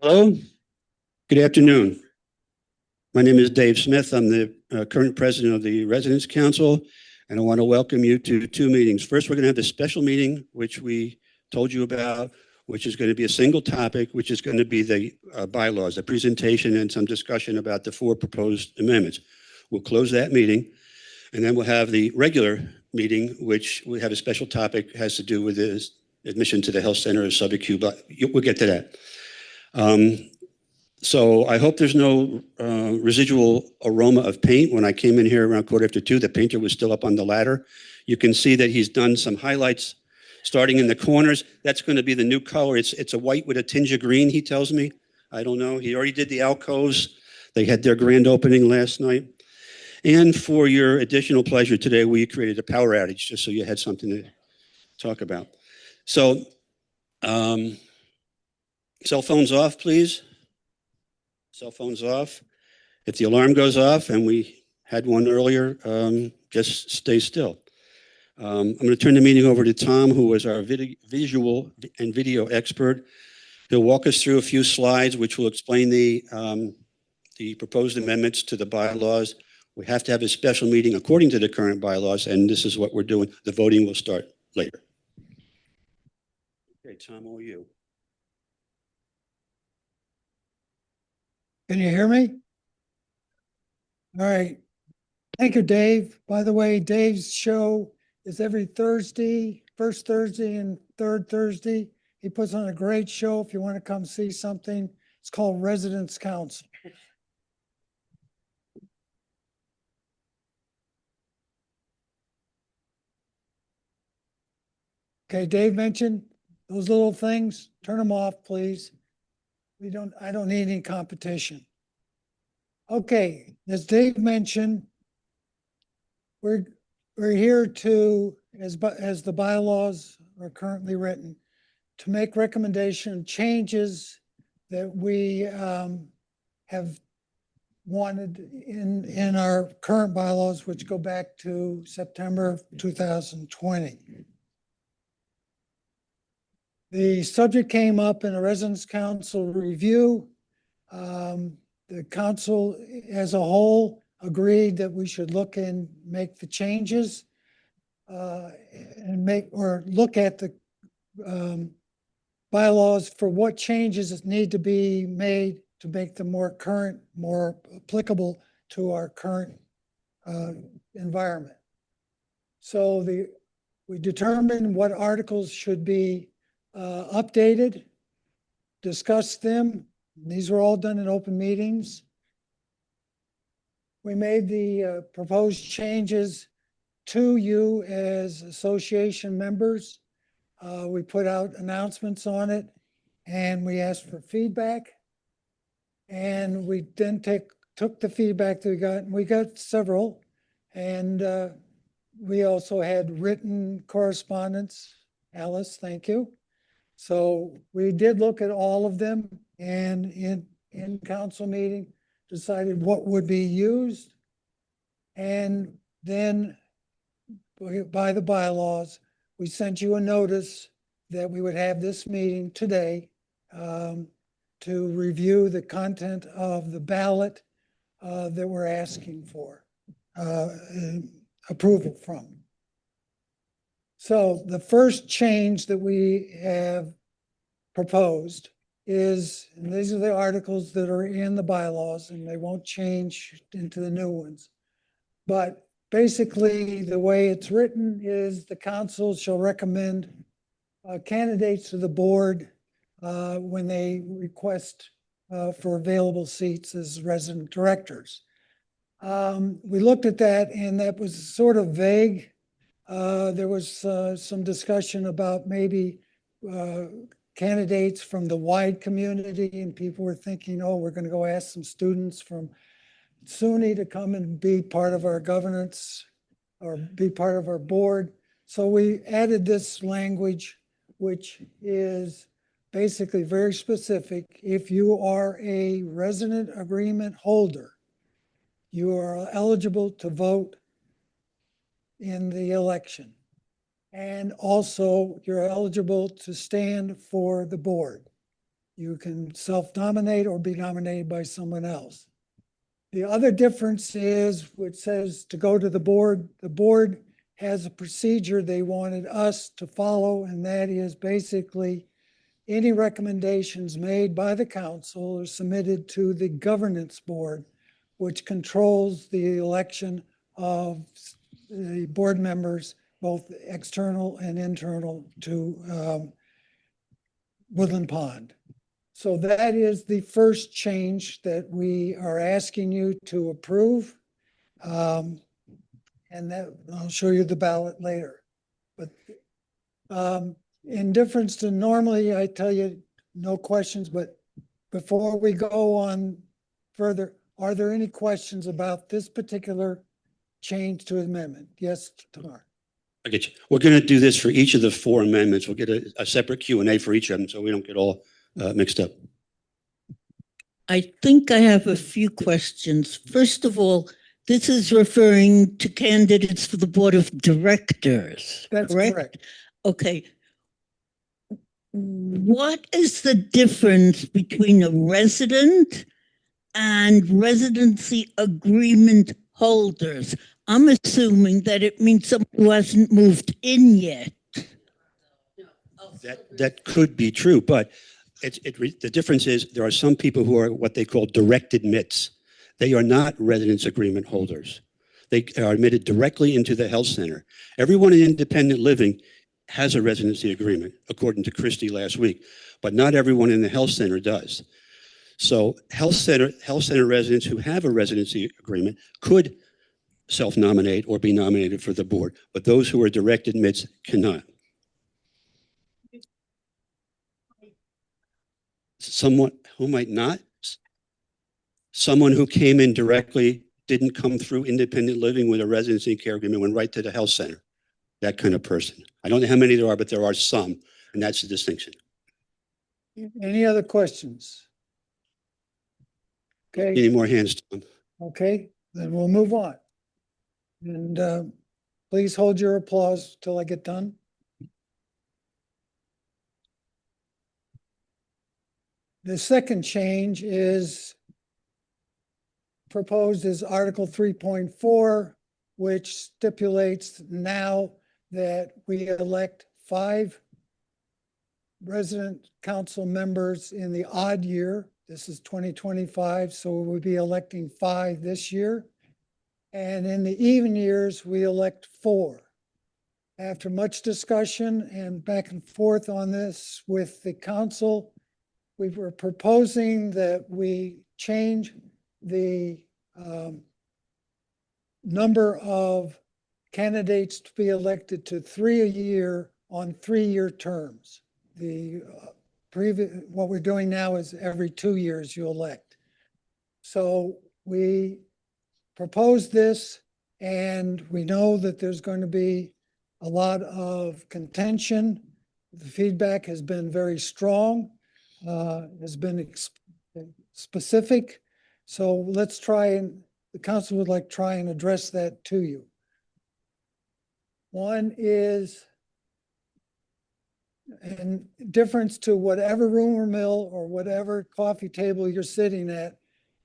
Hello, good afternoon. My name is Dave Smith. I'm the current president of the Residents Council, and I want to welcome you to two meetings. First, we're going to have the special meeting, which we told you about, which is going to be a single topic, which is going to be the bylaws, the presentation, and some discussion about the four proposed amendments. We'll close that meeting, and then we'll have the regular meeting, which we have a special topic, has to do with the admission to the health center of Subic-Q, but we'll get to that. So I hope there's no residual aroma of paint. When I came in here around 2:15, the painter was still up on the ladder. You can see that he's done some highlights starting in the corners. That's going to be the new color. It's a white with a tinge of green, he tells me. I don't know. He already did the alcoves. They had their grand opening last night. And for your additional pleasure today, we created a power outage just so you had something to talk about. So, cell phones off, please. Cell phones off. If the alarm goes off, and we had one earlier, just stay still. I'm going to turn the meeting over to Tom, who is our visual and video expert. He'll walk us through a few slides, which will explain the proposed amendments to the bylaws. We have to have a special meeting according to the current bylaws, and this is what we're doing. The voting will start later. Okay, Tom, all you. Can you hear me? All right. Thank you, Dave. By the way, Dave's show is every Thursday, first Thursday and third Thursday. He puts on a great show. If you want to come see something, it's called Residents Council. Okay, Dave mentioned those little things. Turn them off, please. I don't need any competition. Okay, as Dave mentioned, we're here to, as the bylaws are currently written, to make recommendation changes that we have wanted in our current bylaws, which go back to September 2020. The subject came up in a Residents Council review. The council as a whole agreed that we should look and make the changes and look at the bylaws for what changes need to be made to make them more current, more applicable to our current environment. So we determined what articles should be updated, discussed them. These were all done in open meetings. We made the proposed changes to you as association members. We put out announcements on it, and we asked for feedback. And we then took the feedback that we got, and we got several. And we also had written correspondence. Alice, thank you. So we did look at all of them, and in council meeting decided what would be used. And then by the bylaws, we sent you a notice that we would have this meeting today to review the content of the ballot that we're asking for approval from. So the first change that we have proposed is, and these are the articles that are in the bylaws, and they won't change into the new ones. But basically, the way it's written is the council shall recommend candidates to the board when they request for available seats as resident directors. We looked at that, and that was sort of vague. There was some discussion about maybe candidates from the wide community, and people were thinking, oh, we're going to go ask some students from SUNY to come and be part of our governance or be part of our board. So we added this language, which is basically very specific. If you are a resident agreement holder, you are eligible to vote in the election. And also, you're eligible to stand for the board. You can self-nominate or be nominated by someone else. The other difference is, which says to go to the board has a procedure they wanted us to follow, and that is basically any recommendations made by the council are submitted to the governance board, which controls the election of the board members, both external and internal, to Woodland Pond. So that is the first change that we are asking you to approve. And that I'll show you the ballot later. But in difference to normally, I tell you no questions, but before we go on further, are there any questions about this particular change to amendment? Yes, Tamar. I get you. We're going to do this for each of the 4 amendments. We'll get a separate Q&A for each of them so we don't get all mixed up. I think I have a few questions. First of all, this is referring to candidates for the Board of Directors. That's correct. Okay. What is the difference between a resident and residency agreement holders? I'm assuming that it means someone who hasn't moved in yet. That could be true, but the difference is there are some people who are what they call direct admits. They are not residence agreement holders. They are admitted directly into the health center. Everyone in independent living has a residency agreement, according to Christie last week, but not everyone in the health center does. So health center residents who have a residency agreement could self-nominate or be nominated for the board, but those who are direct admits cannot. Someone who might not? Someone who came in directly, didn't come through independent living with a residency care agreement, went right to the health center. That kind of person. I don't know how many there are, but there are some, and that's the distinction. Any other questions? Okay. Any more hands, Tom? Okay, then we'll move on. And please hold your applause till I get done. The second change is proposed as Article 3.4, which stipulates now that we elect 5 resident council members in the odd year. This is 2025, so we'll be electing 5 this year. And in the even years, we elect 4. After much discussion and back and forth on this with the council, we were proposing that we change the number of candidates to be elected to 3 a year on 3-year terms. The what we're doing now is every 2 years you elect. So we proposed this, and we know that there's going to be a lot of contention. The feedback has been very strong, has been specific. So let's try and, the council would like to try and address that to you. One is, in difference to whatever rumor mill or whatever coffee table you're sitting at,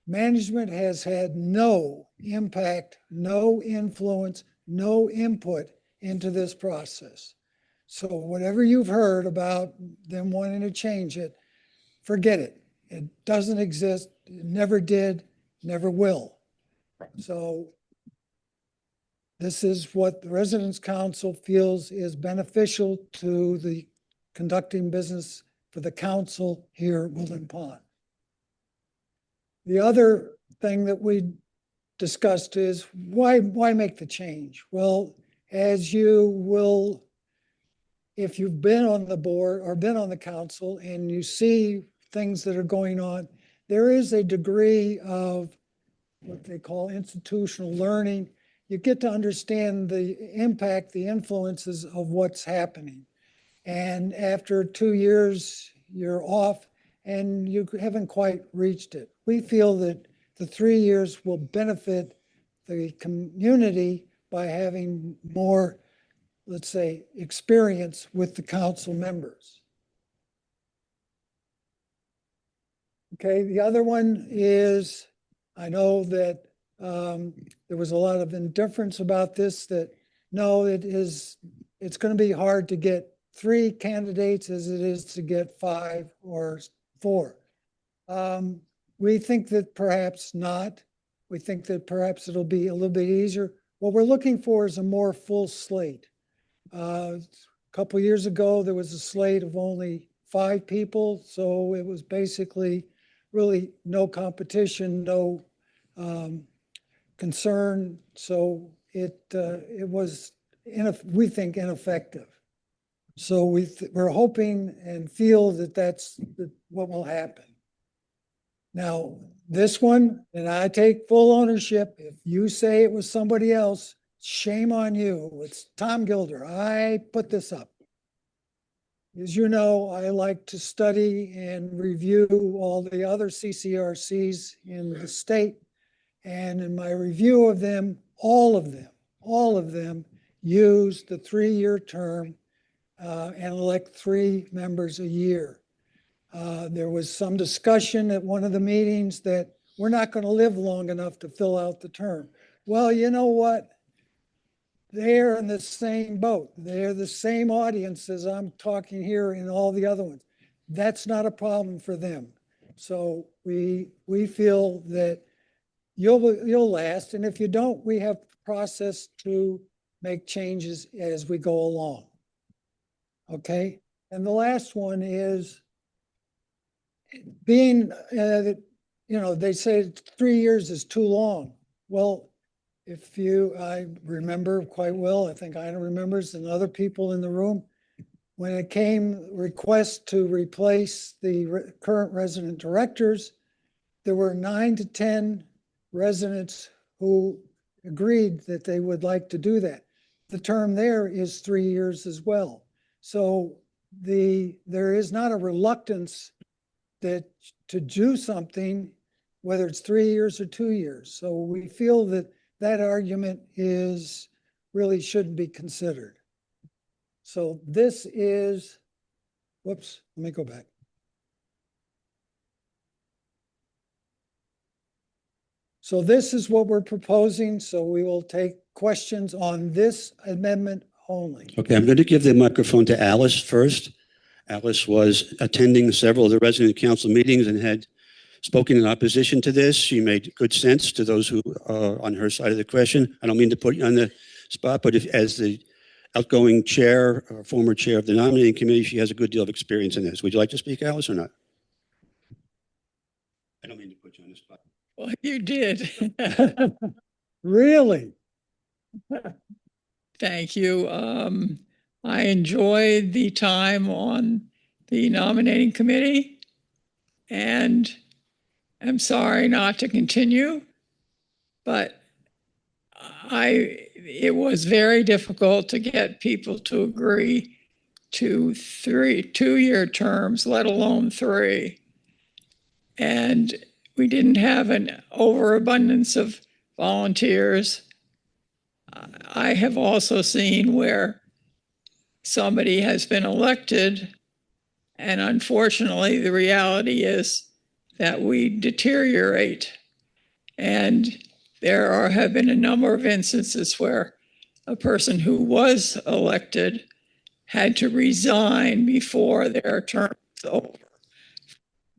management has had no impact, no influence, no input into this process. So whatever you've heard about them wanting to change it, forget it. It doesn't exist. It never did, never will. So this is what the Residents Council feels is beneficial to the conducting business for the council here at Woodland Pond. The other thing that we discussed is why make the change? Well, as you will, if you've been on the board or been on the council and you see things that are going on, there is a degree of what they call institutional learning. You get to understand the impact, the influences of what's happening. And after 2 years, you're off and you haven't quite reached it. We feel that the 3 years will benefit the community by having more let's say, experience with the council members. Okay, the other one is, I know that there was a lot of indifference about this, that no, it's going to be hard to get 3 candidates as it is to get 5 or 4. We think that perhaps not. We think that perhaps it'll be a little bit easier. What we're looking for is a more full slate. A couple years ago, there was a slate of only 5 people, so it was basically really no competition, no concern. So it was, we think, ineffective. So we're hoping and feel that that's what will happen. Now, this one, and I take full ownership. If you say it was somebody else, shame on you. It's Tom Gilder. I put this up. As you know, I like to study and review all the other CCRCs in the state. And in my review of them, all of them use the 3-year term and elect 3 members a year. There was some discussion at one of the meetings that we're not going to live long enough to fill out the term. Well, you know what? They're in the same boat. They're the same audience as I'm talking here in all the other ones. That's not a problem for them. So we feel that you'll last. And if you don't, we have process to make changes as we go along. Okay. And the last one is being, they say 3 years is too long. Well, I remember quite well, I think Ina remembers and other people in the room, when it came request to replace the current resident directors, there were 9 to 10 residents who agreed that they would like to do that. The term there is 3 years as well. So there is not a reluctance to do something, whether it's 3 years or 2 years. So we feel that argument really shouldn't be considered. So this is, whoops, let me go back. So this is what we're proposing. So we will take questions on this amendment only. Okay, I'm going to give the microphone to Alice first. Alice was attending several of the resident council meetings and had spoken in opposition to this. She made good sense to those who are on her side of the question. I don't mean to put you on the spot, but as the outgoing chair or former chair of the nominating committee, she has a good deal of experience in this. Would you like to speak, Alice, or not? I don't mean to put you on the spot. Well, you did. Really? Thank you. I enjoyed the time on the nominating committee, and I'm sorry not to continue, but it was very difficult to get people to agree to 2-year terms, let alone 3. And we didn't have an overabundance of volunteers. I have also seen where somebody has been elected, and unfortunately, the reality is that we deteriorate. And there have been a number of instances where a person who was elected had to resign before their term was over,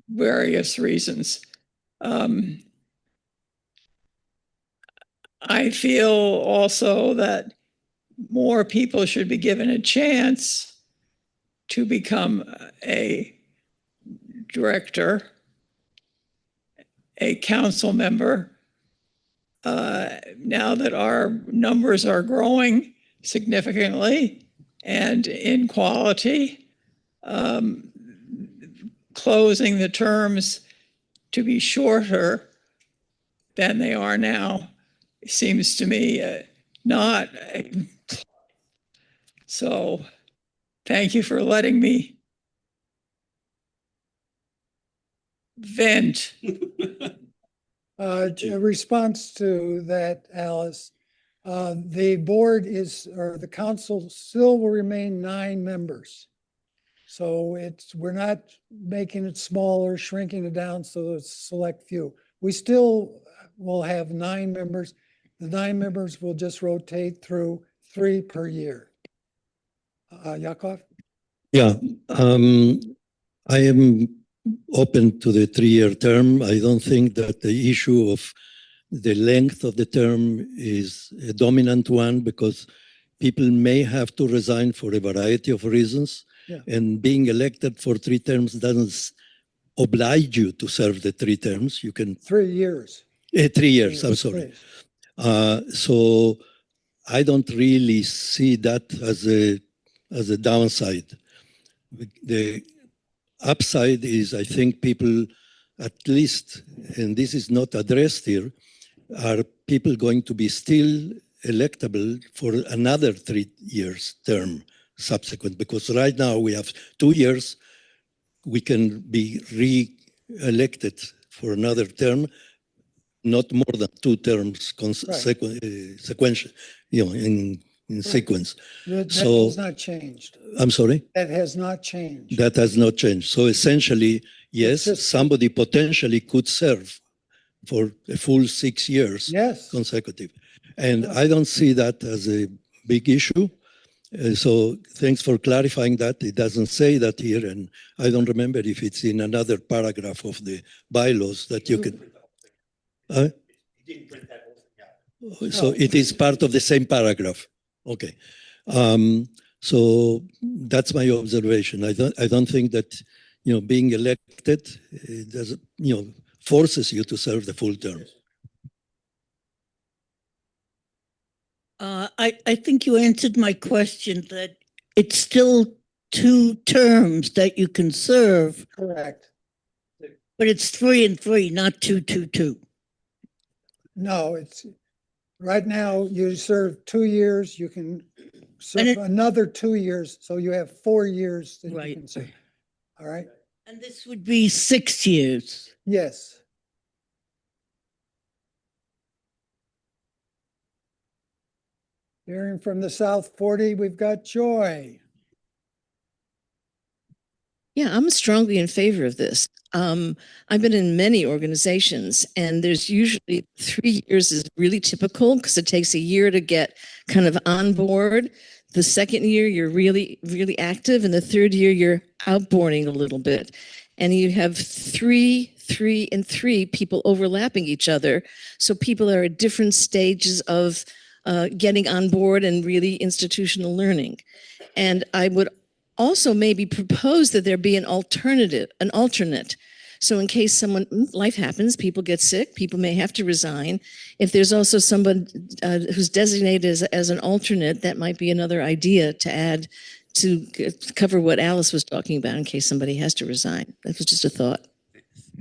various reasons. I feel also that more people should be given a chance to become a director, a council member. Now that our numbers are growing significantly and in quality, closing the terms to be shorter than they are now seems to me not. So thank you for letting me vent. A response to that, Alice. The board or the council still will remain 9 members. So we're not making it smaller, shrinking it down so it's select few. We still will have 9 members. The 9 members will just rotate through 3 per year. Yakov? Yeah, I am open to the 3-year term. I don't think that the issue of the length of the term is a dominant one because people may have to resign for a variety of reasons. Yeah. And being elected for 3 terms doesn't oblige you to serve the 3 terms. You can, 3 years. 3 years, I'm sorry. Please. So I don't really see that as a downside. The upside is, I think people, at least, and this is not addressed here, are people going to be still electable for another 3 years term subsequent? Because right now we have 2 years, we can be re-elected for another term, not more than 2 terms sequential, in sequence. That So- has not changed. I'm sorry? That has not changed. That has not changed. So essentially, yes, just- somebody potentially could serve for a full 6 years Yes. consecutive. And I don't see that as a big issue. So thanks for clarifying that. It doesn't say that here, and I don't remember if it's in another paragraph of the bylaws that you can. So it is part of the same paragraph. Okay. So that's my observation. I don't think that, being elected doesn't, forces you to serve the full term. I think you answered my question that it's still 2 terms that you can serve, Correct. but it's 3 and 3, not 2, 2, 2. No, it's, right now you serve 2 years, you can serve it- another 2 years, so you have 4 years that you Right. can serve. All right? And this would be 6 years. Yes. Hearing from the South 40, we've got Joy. Yeah, I'm strongly in favor of this. I've been in many organizations, and there's usually 3 years is really typical because it takes a year to get kind of on board. The second year, you're really, really active, and the third year, you're outboarding a little bit. And you have 3, 3, and 3 people overlapping each other. So people are at different stages of getting on board and really institutional learning. And I would also maybe propose that there be an alternate. So in case life happens, people get sick, people may have to resign. If there's also someone who's designated as an alternate, that might be another idea to add to cover what Alice was talking about in case somebody has to resign. That was just a thought.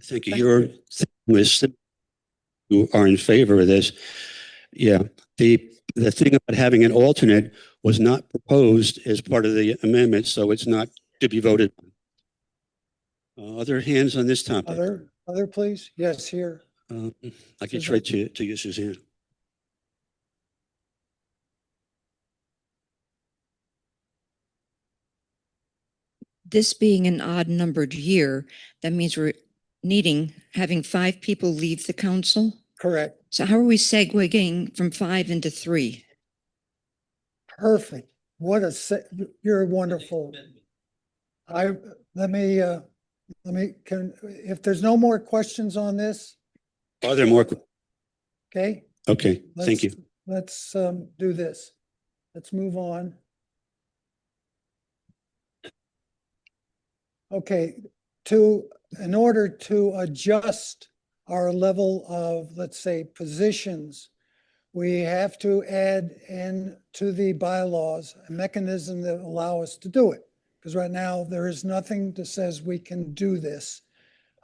Thank you. Your thing was you are in favor of this. Yeah. The thing about having an alternate was not proposed as part of the amendment, so it's not to be voted on. Other hands on this topic? Other, please? Yes, here. I get straight to you, Suzanne. This being an odd numbered year, that means we're having 5 people leave the council. Correct. So how are we segueing from 5 into 3? Perfect. You're wonderful. If there's no more questions on this, Are there more? okay? Okay, thank you. Let's do this. Let's move on. Okay, in order to adjust our level of, let's say, positions, we have to add into the bylaws a mechanism that allow us to do it. Because right now, there is nothing that says we can do this.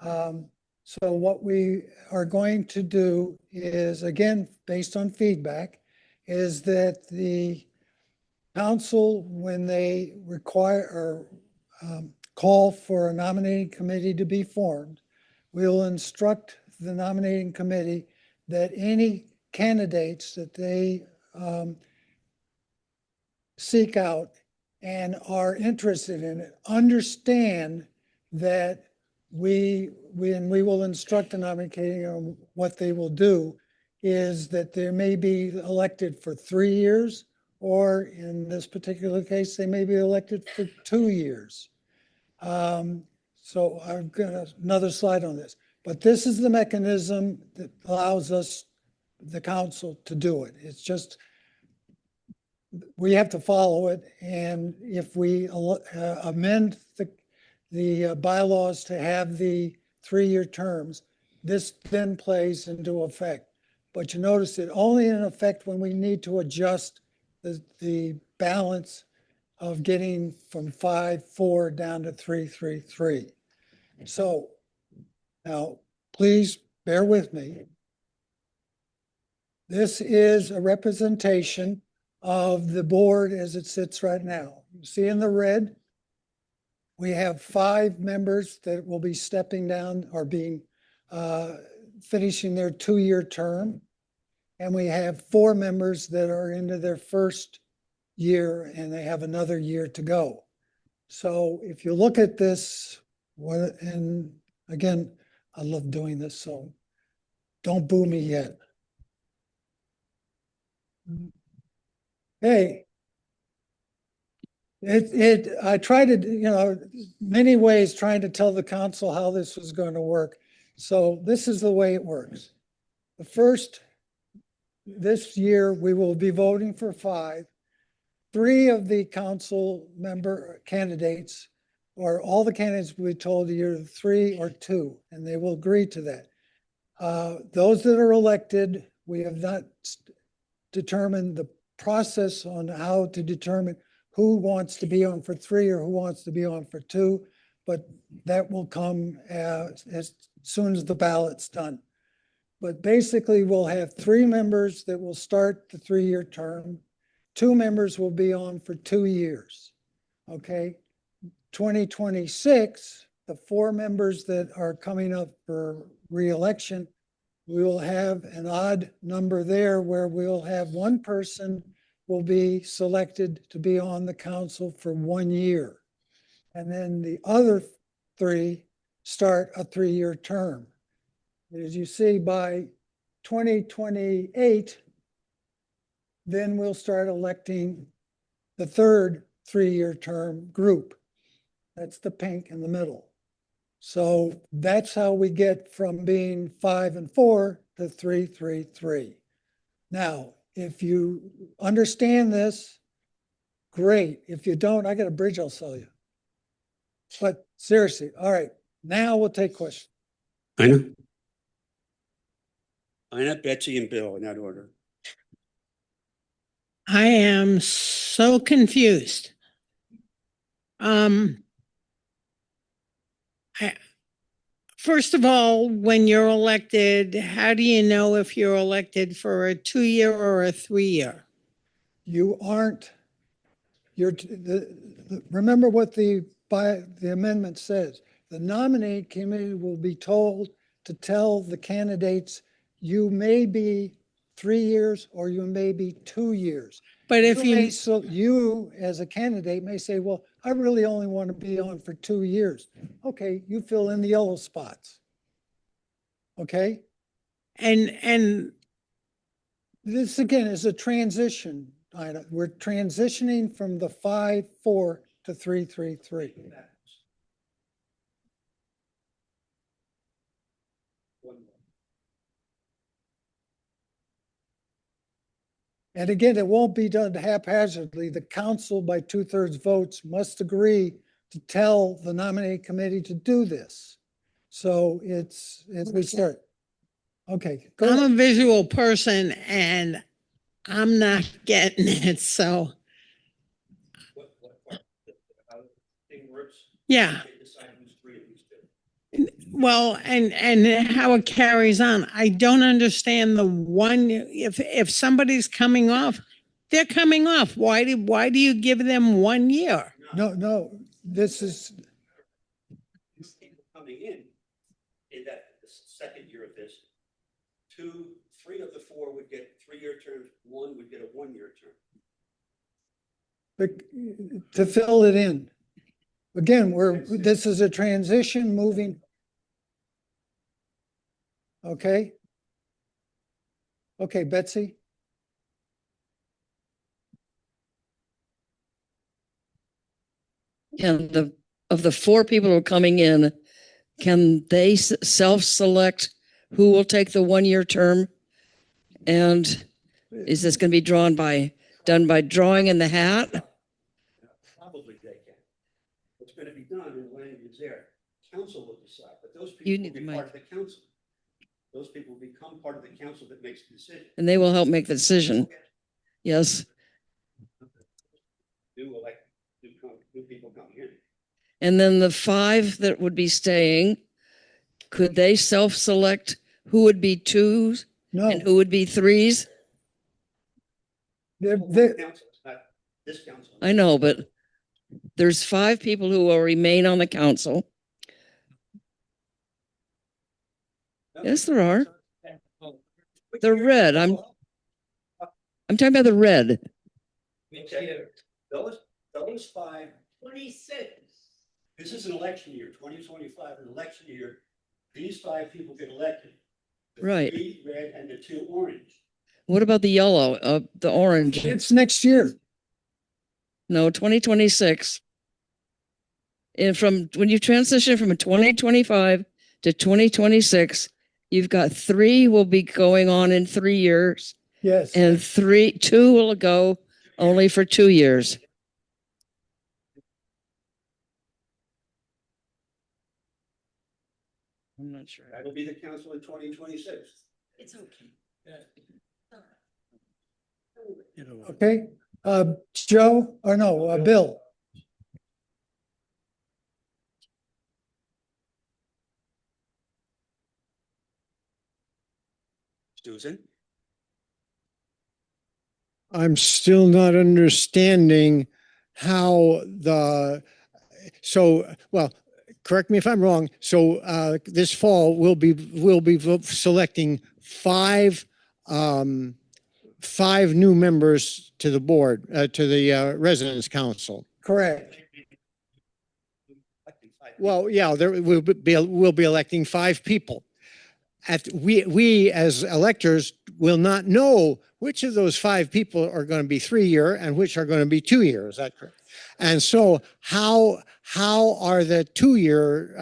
So what we are going to do is, again, based on feedback, is that the council, when they require or call for a nominating committee to be formed, will instruct the nominating committee that any candidates that they seek out and are interested in it, understand that we will instruct the nominating committee on what they will do, is that they may be elected for 3 years, or in this particular case, they may be elected for 2 years. So I've got another slide on this, but this is the mechanism that allows us, the council, to do it. It's just, we have to follow it, and if we amend the bylaws to have the 3-year terms, this then plays into effect. But you notice it only in effect when we need to adjust the balance of getting from 5-4 down to 3-3-3. So now, please bear with me. This is a representation of the board as it sits right now. You see in the red, we have 5 members that will be stepping down or being finishing their 2-year term. And we have 4 members that are into their first year and they have another year to go. So if you look at this, and again, I love doing this, so don't boo me yet. Hey, I tried to, many ways trying to tell the council how this was going to work. So this is the way it works. This year, we will be voting for 5. 3 of the council member candidates, or all the candidates will be told either 3 or 2, and they will agree to that. Those that are elected, we have not determined the process on how to determine who wants to be on for 3 or who wants to be on for 2, but that will come as soon as the ballot's done. But basically, we'll have 3 members that will start the 3-year term. 2 members will be on for 2 years. Okay. 2026, the 4 members that are coming up for re-election, we will have an odd number there where we'll have 1 person will be selected to be on the council for 1 year. And then the other 3 start a 3-year term. As you see, by 2028, then we'll start electing the 3rd 3-year term group. That's the pink in the middle. So that's how we get from being 5 and 4 to 3-3-3. Now, if you understand this, great. If you don't, I got a bridge I'll sell you. But seriously, all right, now we'll take questions. Ina, Betsy, and Bill in that order. I am so confused. First of all, when you're elected, how do you know if you're elected for a 2-year or a 3-year? You aren't, remember what the amendment says. The nominating committee will be told to tell the candidates, you may be 3 years or you may be 2 years. But if So you as a candidate may say, well, I really only want to be on for 2 years. Okay, you fill in the yellow spots. Okay? and This again is a transition. Ina. We're transitioning from the 5-4 to 3-3-3. And again, it won't be done haphazardly. The council by 2/3 votes must agree to tell the nominating committee to do this. So it's, as we start. Okay, go I'm ahead. a visual person and I'm not getting it. So Thing works. yeah. They decide who's 3 of these 2. Well, and how it carries on. I don't understand the one, if somebody's coming off, they're coming off. Why do you give them 1 year? No, this is, People coming in that the 2nd year of this, 3 of the 4 would get 3-year terms, one would get a 1-year term. But to fill it in. Again, this is a transition moving. Okay? Okay, Betsy? Can of the 4 people who are coming in, can they self-select who will take the 1-year term? And is this going to be done by drawing in the hat? Probably they can. What's going to be done in the language is there. Council will decide, but those You people need will be the part of the council. Those people will become part of the council that makes the decision. And they will help make the decision. Yes. New people coming in. And then the 5 that would be staying, could they self-select who would be 2s No, and who would be 3s? they're, Council, it's not this council. I know, but there's 5 people who will remain on the council. Yes, there are. They're red. I'm talking about the red. Okay. Those 5. 26. This is an election year, 2025, an election year. These 5 people get elected. The Right. 3 red and the 2 orange. What about the yellow, the orange? it's next year. No, 2026. And from when you transition from 2025 to 2026, you've got 3 will be going on in 3 years, Yes. and 2 will go only for 2 years. I'm not sure. That'll be the council in 2026. It's okay. Okay, Joe, or no, Bill? Susan? I'm still not understanding how well, correct me if I'm wrong. So this fall we'll be selecting 5 new members to the board, to the residence council. Correct. Well, yeah, we'll be electing 5 people. We as electors will not know which of those 5 people are going to be 3-year and which are going to be 2 years. Is that correct? And so how are the 2-year,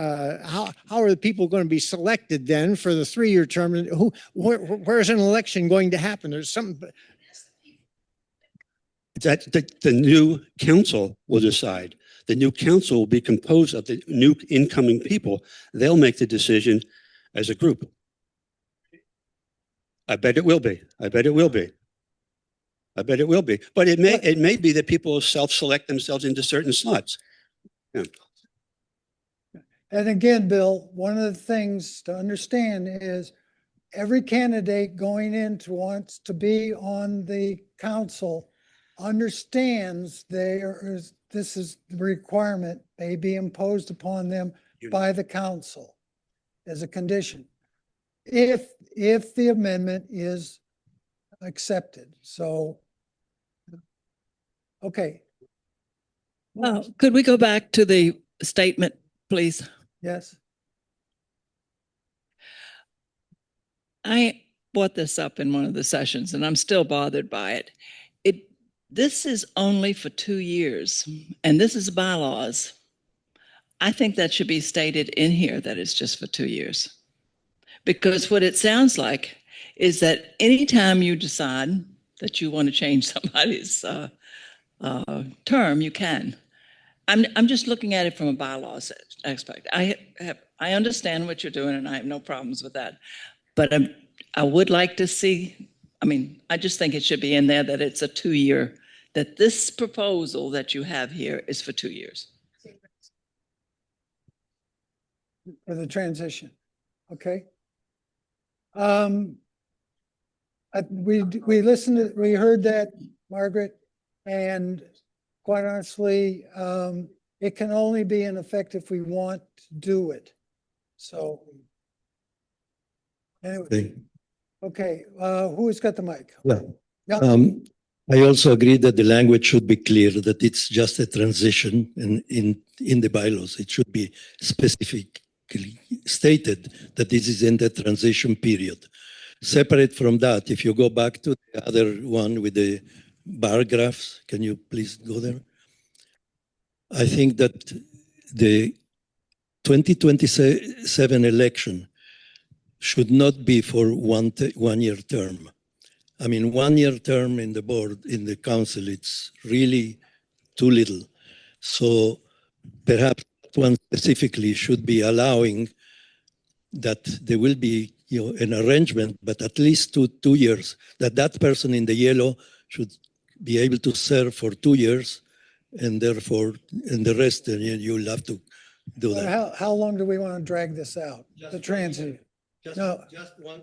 how are the people going to be selected then for the 3-year term? And where's an election going to happen? There's something. That the new council will decide. The new council will be composed of the new incoming people. They'll make the decision as a group. I bet it will be. I bet it will be. I bet it will be. But it may be that people self-select themselves into certain slots. Yeah. And again, Bill, one of the things to understand is every candidate going in wants to be on the council understands this is the requirement may be imposed upon them by the council as a condition. If the amendment is accepted. So, okay. Could we go back to the statement, please? Yes. I brought this up in one of the sessions and I'm still bothered by it. This is only for 2 years and this is bylaws. I think that should be stated in here that it's just for 2 years. Because what it sounds like is that anytime you decide that you want to change somebody's term, you can. I'm just looking at it from a bylaws aspect. I understand what you're doing and I have no problems with that. But I would like to see, I just think it should be in there that it's a 2-year, that this proposal that you have here is for 2 years. For the transition. Okay. We listened we heard that, Margaret, and quite honestly, it can only be in effect if we want to do it. So. Anyway, Okay, who's got the mic? Yeah. Yeah. I also agree that the language should be clear, that it's just a transition in the bylaws. It should be specifically stated that this is in the transition period. Separate from that, if you go back to the other one with the bar graphs, can you please go there? I think that the 2027 election should not be for one-year term. I mean, 1 year term in the board, in the council, it's really too little. So perhaps one specifically should be allowing that there will be an arrangement, but at least two years, that person in the yellow should be able to serve for 2 years, and therefore, and the rest, you'll have to do that. How long do we want to drag this out? The transit? No.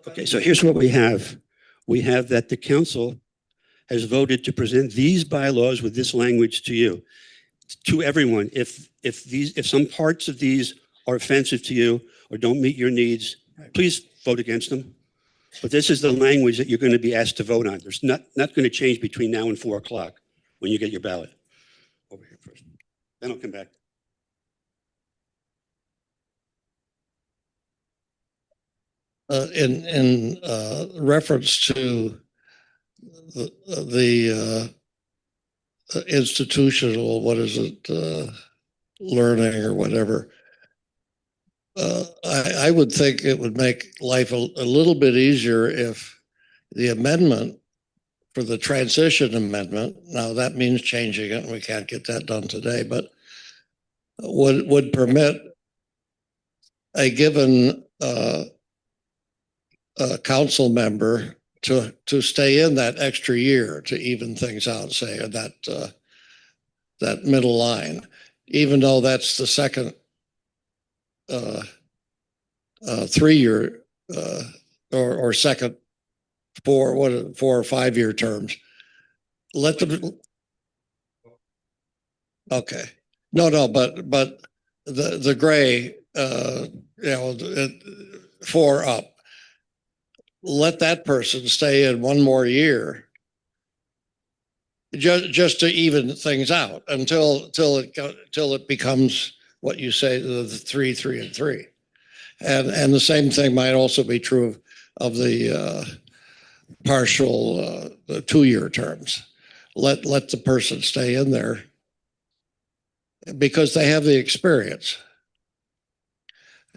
Okay, so here's what we have. We have that the council has voted to present these bylaws with this language to you, to everyone. If some parts of these are offensive to you or don't meet your needs, please vote against them. But this is the language that you're going to be asked to vote on. There's not going to change between now and 4 o'clock when you get your ballot. Over here first. Then I'll come back. In reference to the institutional, what is it, learning or whatever, I would think it would make life a little bit easier if the amendment for the transition amendment, now that means changing it, and we can't get that done today, but would permit a given council member to stay in that extra year to even things out, say, that middle line, even though that's the second 3 year or second 4 or 5 year terms. Let them. Okay. No, but the gray, 4 up. Let that person stay in 1 more year, just to even things out until it becomes what you say, the 3, 3, and 3, and the same thing might also be true of the partial 2 year terms. Let the person stay in there because they have the experience.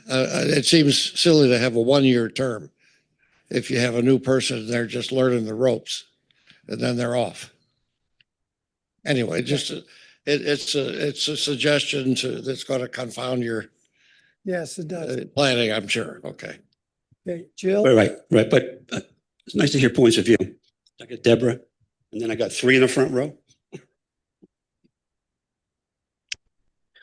It seems silly to have a 1 year term if you have a new person and they're just learning the ropes and then they're off. Anyway, just it's a suggestion that's going to confound your Yes, it does. planning, I'm sure. Okay. Okay, Jill? Right. But it's nice to hear points of view. I got Deborah, and then I got 3 in the front row.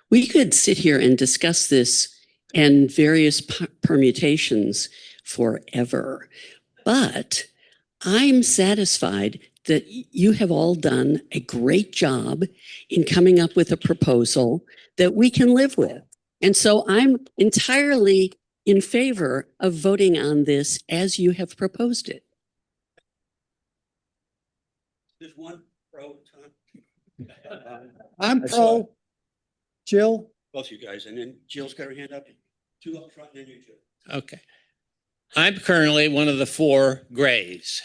We could sit here and discuss this and various permutations forever, but I'm satisfied that you have all done a great job in coming up with a proposal that we can live with. And so I'm entirely in favor of voting on this as you have proposed it. There's one pro, Tom. I'm pro. Jill? Both you guys, and then Jill's got her hand up. 2 up front, and then you 2. Okay. I'm currently one of the 4 grays.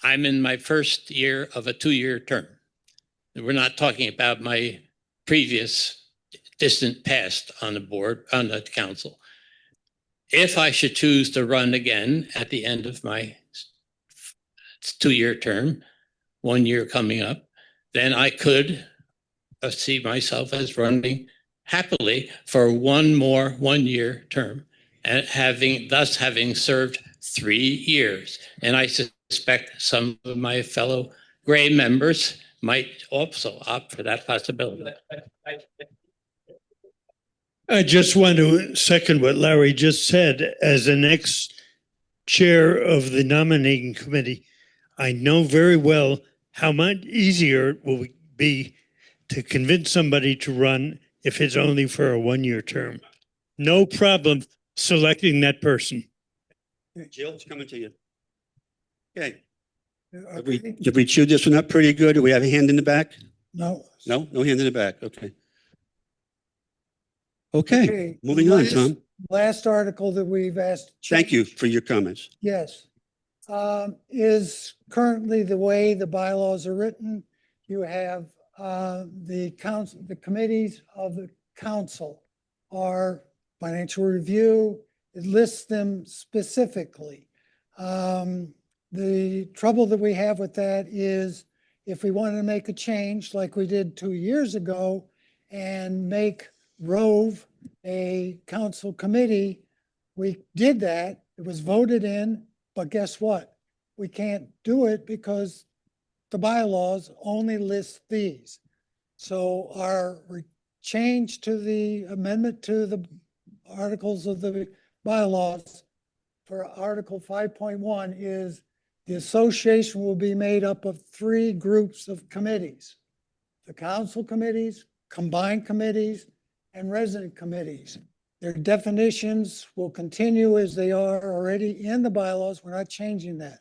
I'm in my first year of a 2-year term. We're not talking about my previous distant past on the board, on the council. If I should choose to run again at the end of my 2-year term, 1 year coming up, then I could see myself as running happily for 1 more 1-year term and thus having served 3 years. And I suspect some of my fellow gray members might also opt for that possibility. I just want to second what Larry just said. As an ex-chair of the nominating committee, I know very well how much easier it will be to convince somebody to run if it's only for a 1-year term. No problem selecting that person. Jill, it's coming to you. Okay, Okay. did we chew this one up pretty good? Do we have a hand in the back? No. No, no hand in the back. Okay. Okay, Okay, moving on, last- Tom. Last article that we've asked. Thank you change- for your comments. Yes. Is currently the way the bylaws are written, you have the council, the committees of the council are financial review, it lists them specifically. The trouble that we have with that is if we wanted to make a change like we did 2 years ago and make Rove a council committee, we did that, it was voted in, but guess what? We can't do it because the bylaws only list these. So our change to the amendment to the articles of the bylaws for Article 5.1 is the association will be made up of 3 groups of committees. The council committees, combined committees, and resident committees. Their definitions will continue as they are already in the bylaws. We're not changing that.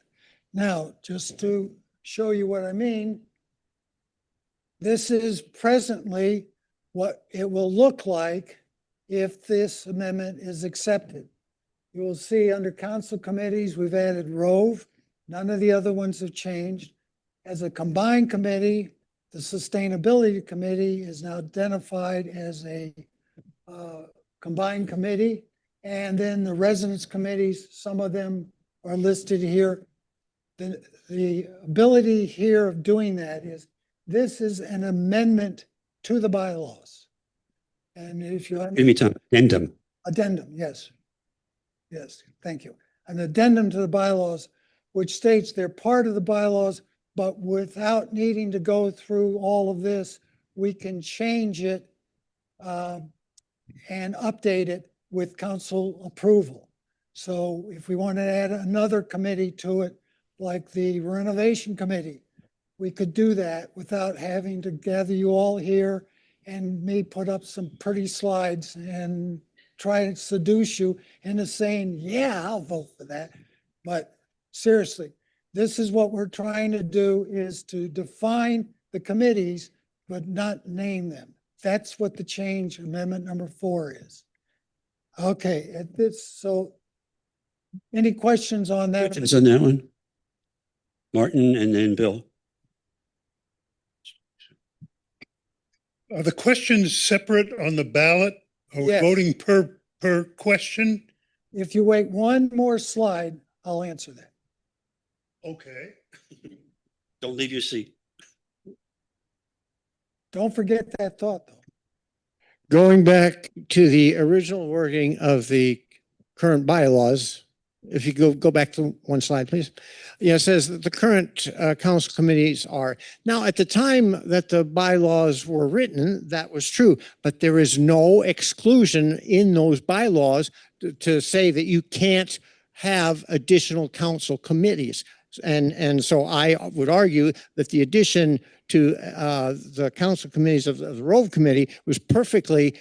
Now, just to show you what I mean, this is presently what it will look like if this amendment is accepted. You will see under council committees, we've added Rove. None of the other ones have changed. As a combined committee, the Sustainability Committee is now identified as a combined committee. And then the residence committees, some of them are listed here. The ability here of doing that is, this is an amendment to the bylaws. And if you. Give me time. Addendum. Addendum, yes. Yes, thank you. An addendum to the bylaws, which states they're part of the bylaws, but without needing to go through all of this, we can change it and update it with council approval. So if we want to add another committee to it, like the renovation committee, we could do that without having to gather you all here and me put up some pretty slides and try to seduce you into saying, yeah, I'll vote for that. But seriously, this is what we're trying to do, is to define the committees, but not name them. That's what the change amendment number 4 is. Okay, so any questions on that? Questions on that one? Martin and then Bill. Are the questions separate on the ballot? Are we Yes. voting per question? If you wait one more slide, I'll answer that. Okay. Don't leave your seat. Don't forget that thought, though. Going back to the original wording of the current bylaws, if you go back to one slide, please. Yeah, it says that the current council committees are, now at the time that the bylaws were written, that was true, but there is no exclusion in those bylaws to say that you can't have additional council committees. And so I would argue that the addition to the council committees of the Rove Committee was perfectly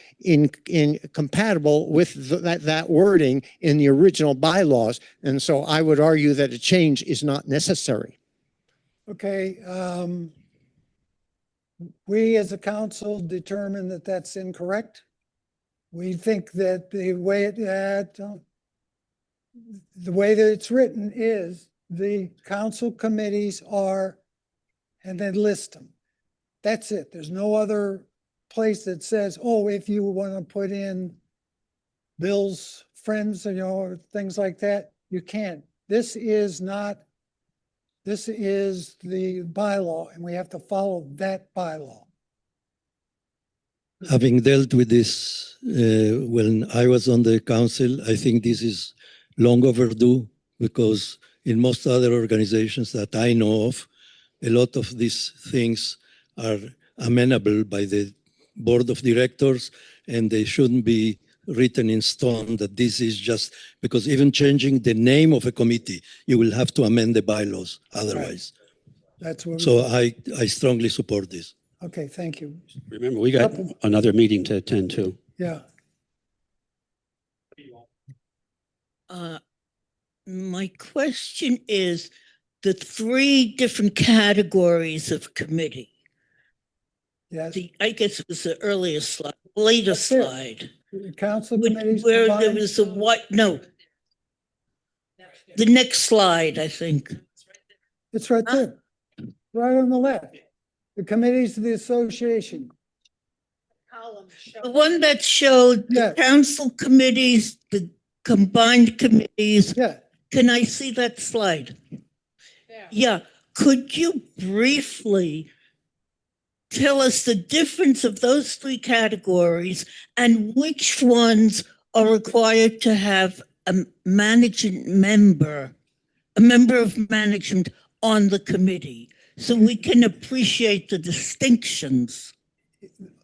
compatible with that wording in the original bylaws. And so I would argue that a change is not necessary. Okay, we as a council determined that that's incorrect. We think that the way that it's written is the council committees are, and then list them. That's it. There's no other place that says, oh, if you want to put in Bill's friends, or things like that, you can. This is the bylaw, and we have to follow that bylaw. Having dealt with this when I was on the council, I think this is long overdue, because in most other organizations that I know of, a lot of these things are amenable by the board of directors, and they shouldn't be written in stone that this is just, because even changing the name of a committee, you will have to amend the bylaws otherwise. That's what. So I strongly support this. Okay, thank you. Remember, we got another meeting to attend to. Yeah. My question is the three different categories of committee. Yes, I guess it was the earlier slide, later That's it. slide. the council Where committees there combined. was a what, no. The next slide, I think. It's right there, right on the left. The committees of the association. The one that showed the Yeah. council committees, the combined committees. Yeah, Can I see that slide? Yeah. Could you briefly tell us the difference of those three categories and which ones are required to have a management member, a member of management on the committee, so we can appreciate the distinctions?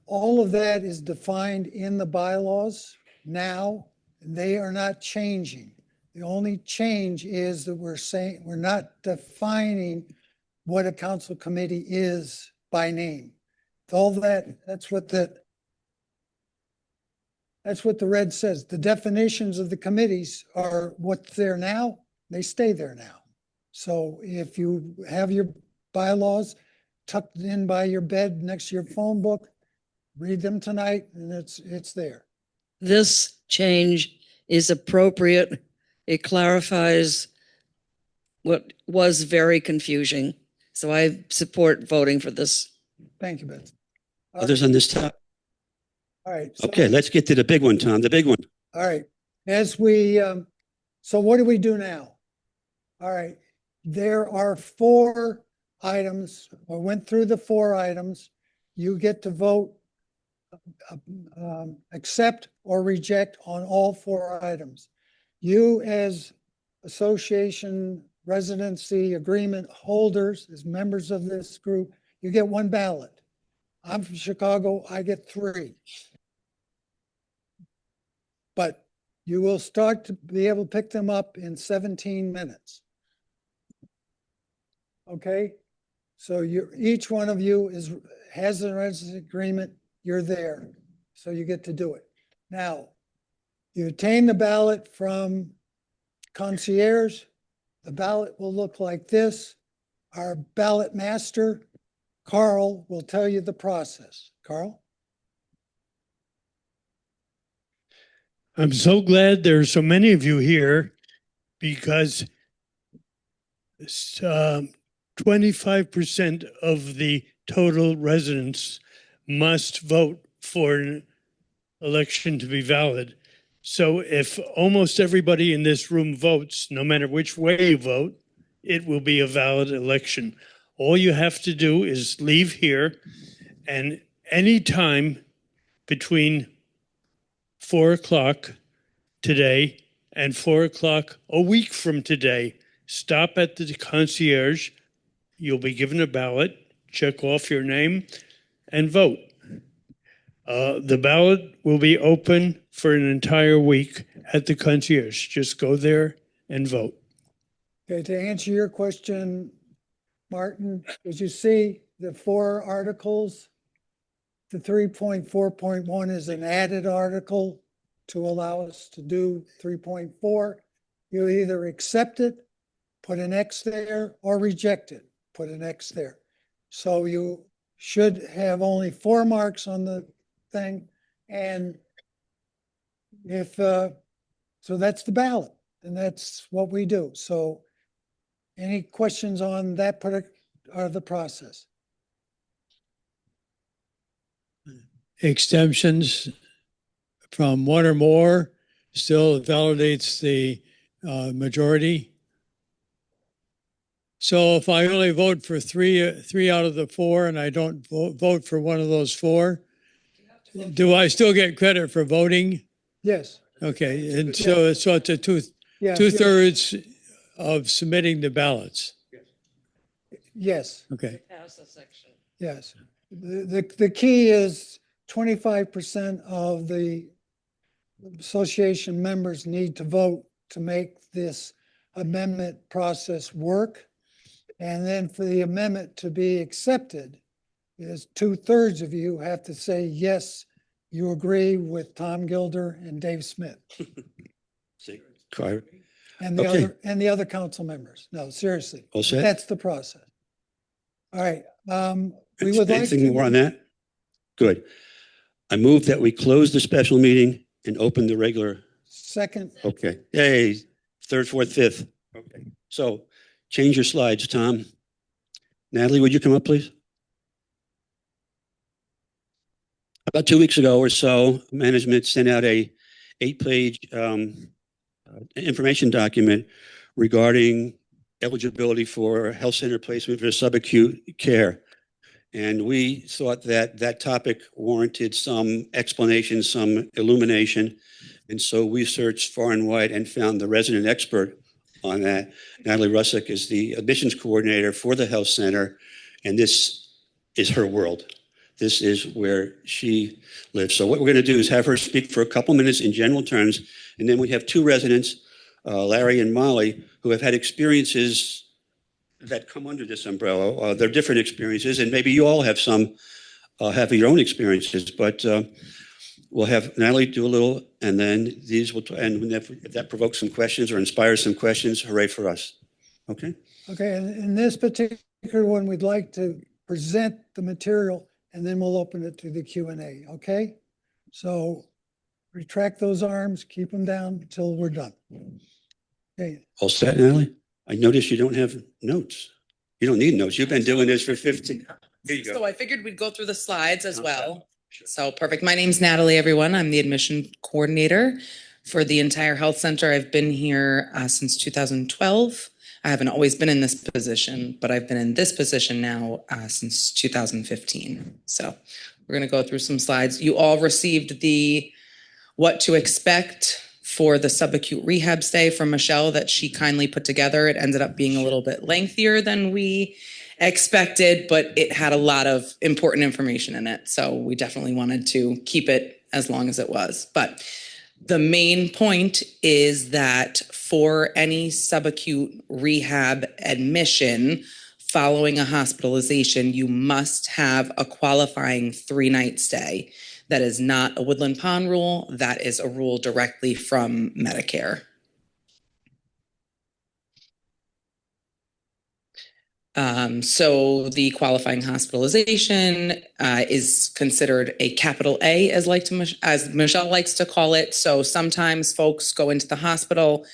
all of that is defined in the bylaws now. They are not changing. The only change is that we're saying, we're not defining what a council committee is by name. All that, that's what the red says. The definitions of the committees are what's there now, they stay there now. So if you have your bylaws tucked in by your bed next to your phone book, read them tonight and it's there. This change is appropriate. It clarifies what was very confusing. So I support voting for this. Thank you, Beth. Others on this topic? All right. so- Okay, let's get to the big one, Tom, the big one. All right, as we, so what do we do now? All right, there are 4 items. I went through the 4 items. You get to vote, accept or reject on all 4 items. You as association residency agreement holders, as members of this group, you get 1 ballot. I'm from Chicago, I get 3. But you will start to be able to pick them up in 17 minutes. Okay? So each one of you has a residency agreement, you're there. So you get to do it. Now, you obtain the ballot from concierge. The ballot will look like this. Our ballot master, Carl, will tell you the process. Carl? I'm so glad there are so many of you here because 25% of the total residents must vote for an election to be valid. So if almost everybody in this room votes, no matter which way you vote, it will be a valid election. All you have to do is leave here, and any time between 4 o'clock today and 4 o'clock a week from today, stop at the concierge. You'll be given a ballot, check off your name, and vote. The ballot will be open for an entire week at the concierge. Just go there and vote. Okay, to answer your question, Martin, as you see, the 4 articles, the 3.4.1 is an added article to allow us to do 3.4. You either accept it, put an X there, or reject it, put an X there. So you should have only 4 marks on the thing. And if, so that's the ballot, and that's what we do. So any questions on that part of the process? Exemptions from 1 or more still validates the majority. So if I only vote for three out of the 4 and I don't vote for one of those 4, do I still get credit for voting? Yes. Okay, and so it's a Yes, two-thirds of submitting the ballots. Yes, Okay. yes. The key is 25% of the association members need to vote to make this amendment process work. And then for the amendment to be accepted, is 2/3 of you have to say, yes, you agree with Tom Gilder and Dave Smith. See, Carter. And the Okay. other council members. No, seriously. All set? That's the process. All right. We would like Anything more on to, that? Good. I move that we close the special meeting and open the regular. second, Okay. Yay, third, fourth, fifth. Okay. So change your slides, Tom. Natalie, would you come up, please? About 2 weeks ago or so, management sent out a 8-page information document regarding eligibility for health center placement for subacute care. And we thought that that topic warranted some explanation, some illumination. And so we searched far and wide and found the resident expert on that. Natalie Russick is the admissions coordinator for the health center, and this is her world. This is where she lives. So what we're going to do is have her speak for a couple minutes in general terms, and then we have 2 residents, Larry and Molly, who have had experiences that come under this umbrella. They're different experiences, and maybe you all have some, have your own experiences, but we'll have Natalie do a little, and then these will, and if that provokes some questions or inspires some questions, hooray for us. Okay? okay, and in this particular one, we'd like to present the material and then we'll open it to the Q&A, okay? So retract those arms, keep them down until we're done. Okay, All set, Natalie? I noticed you don't have notes. You don't need notes. You've been doing this for 15. Here you So go. I figured we'd go through the slides as well. So perfect. My name's Natalie, everyone. I'm the admission coordinator for the entire health center. I've been here since 2012. I haven't always been in this position, but I've been in this position now since 2015. So we're going to go through some slides. You all received the what to expect for the subacute rehab stay from Michelle that she kindly put together. It ended up being a little bit lengthier than we expected, but it had a lot of important information in it. So we definitely wanted to keep it as long as it was. But the main point is that for any subacute rehab admission following a hospitalization, you must have a qualifying 3-night stay. That is not a Woodland Pond rule. That is a rule directly from Medicare. So the qualifying hospitalization is considered a capital A, as Michelle likes to call it. So sometimes folks go into the hospital,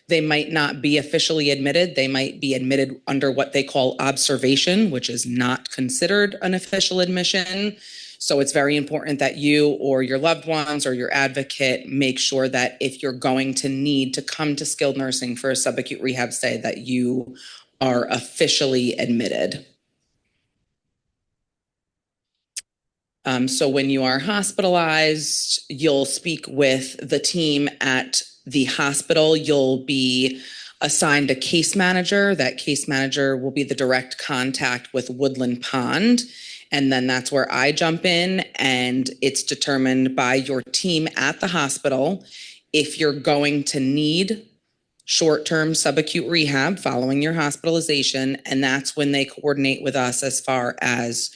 they might not be officially admitted. They might be admitted under what they call observation, which is not considered an official admission. So it's very important that you or your loved ones or your advocate make sure that if you're going to need to come to skilled nursing for a subacute rehab stay, that you are officially admitted. So when you are hospitalized, you'll speak with the team at the hospital. You'll be assigned a case manager. That case manager will be the direct contact with Woodland Pond. And then that's where I jump in, and it's determined by your team at the hospital if you're going to need short-term subacute rehab following your hospitalization. And that's when they coordinate with us as far as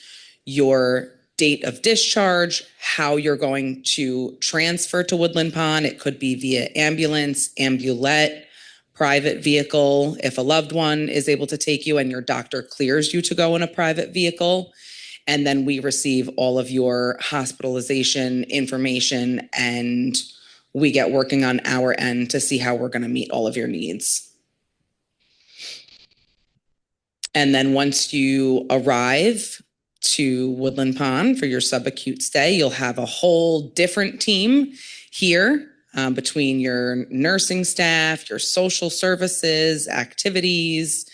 your date of discharge, how you're going to transfer to Woodland Pond. It could be via ambulance, ambulette, private vehicle, if a loved one is able to take you and your doctor clears you to go in a private vehicle. And then we receive all of your hospitalization information and we get working on our end to see how we're going to meet all of your needs. And then once you arrive to Woodland Pond for your subacute stay, you'll have a whole different team here between your nursing staff, your social services, activities,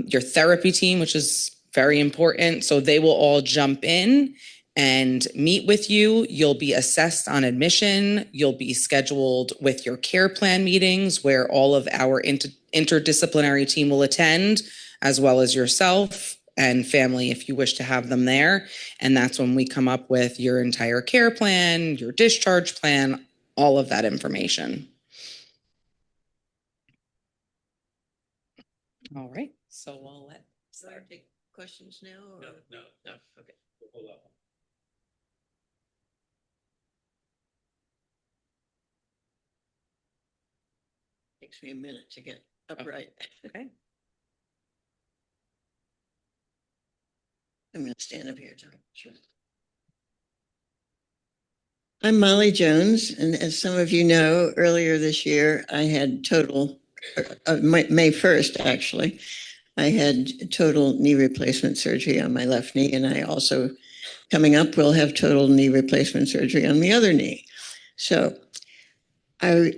your therapy team, which is very important. So they will all jump in and meet with you. You'll be assessed on admission. You'll be scheduled with your care plan meetings where all of our interdisciplinary team will attend, as well as yourself and family if you wish to have them there. And that's when we come up with your entire care plan, your discharge plan, all of that information. All right, so we'll let Sarah take questions now? Or? No. Okay. Hold on. Takes me a minute to get upright. Okay. I'm going to stand up here, Tom. Sure. I'm Molly Jones, and as some of you know, earlier this year, I had May 1st, actually, I had total knee replacement surgery on my left knee, and I also, coming up, will have total knee replacement surgery on the other knee. So I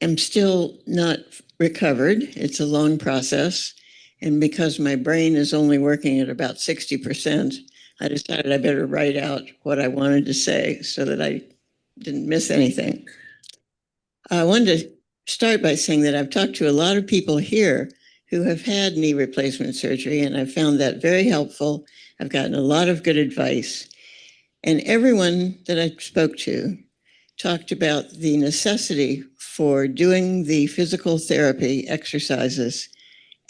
am still not recovered. It's a long process. And because my brain is only working at about 60%, I decided I better write out what I wanted to say so that I didn't miss anything. I wanted to start by saying that I've talked to a lot of people here who have had knee replacement surgery, and I've found that very helpful. I've gotten a lot of good advice. And everyone that I spoke to talked about the necessity for doing the physical therapy exercises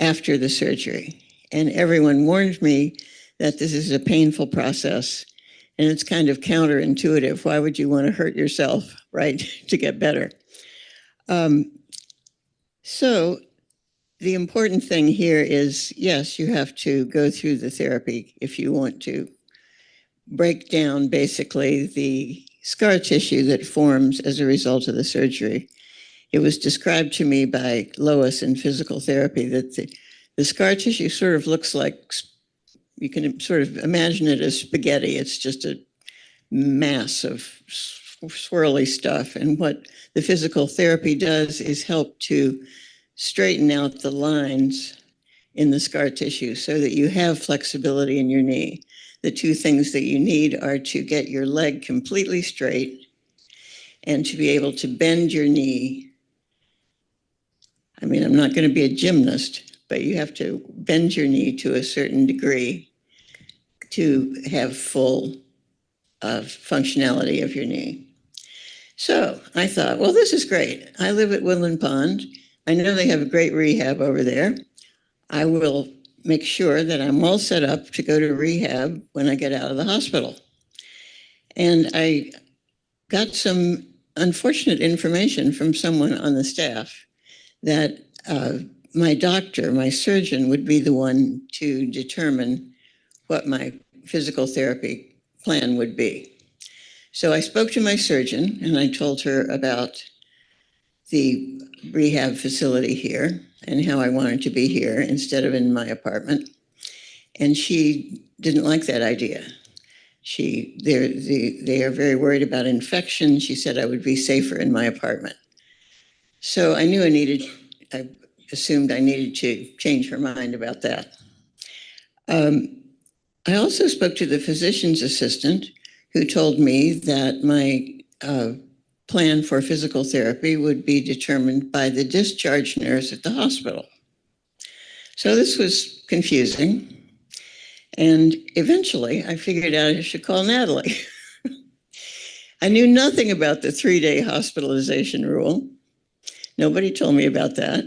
after the surgery. And everyone warned me that this is a painful process and it's kind of counterintuitive. Why would you want to hurt yourself, right, to get better? So the important thing here is, yes, you have to go through the therapy if you want to break down basically the scar tissue that forms as a result of the surgery. It was described to me by Lois in physical therapy that the scar tissue sort of looks like, you can sort of imagine it as spaghetti. It's just a mass of swirly stuff. And what the physical therapy does is help to straighten out the lines in the scar tissue so that you have flexibility in your knee. The two things that you need are to get your leg completely straight and to be able to bend your knee. I mean, I'm not going to be a gymnast, but you have to bend your knee to a certain degree to have full functionality of your knee. So I thought, well, this is great. I live at Woodland Pond. I know they have a great rehab over there. I will make sure that I'm all set up to go to rehab when I get out of the hospital. And I got some unfortunate information from someone on the staff that my doctor, my surgeon, would be the one to determine what my physical therapy plan would be. So I spoke to my surgeon and I told her about the rehab facility here and how I wanted to be here instead of in my apartment. And she didn't like that idea. They are very worried about infection. She said I would be safer in my apartment. So I assumed I needed to change her mind about that. I also spoke to the physician's assistant who told me that my plan for physical therapy would be determined by the discharge nurse at the hospital. So this was confusing. And eventually I figured out I should call Natalie. I knew nothing about the 3-day hospitalization rule. Nobody told me about that.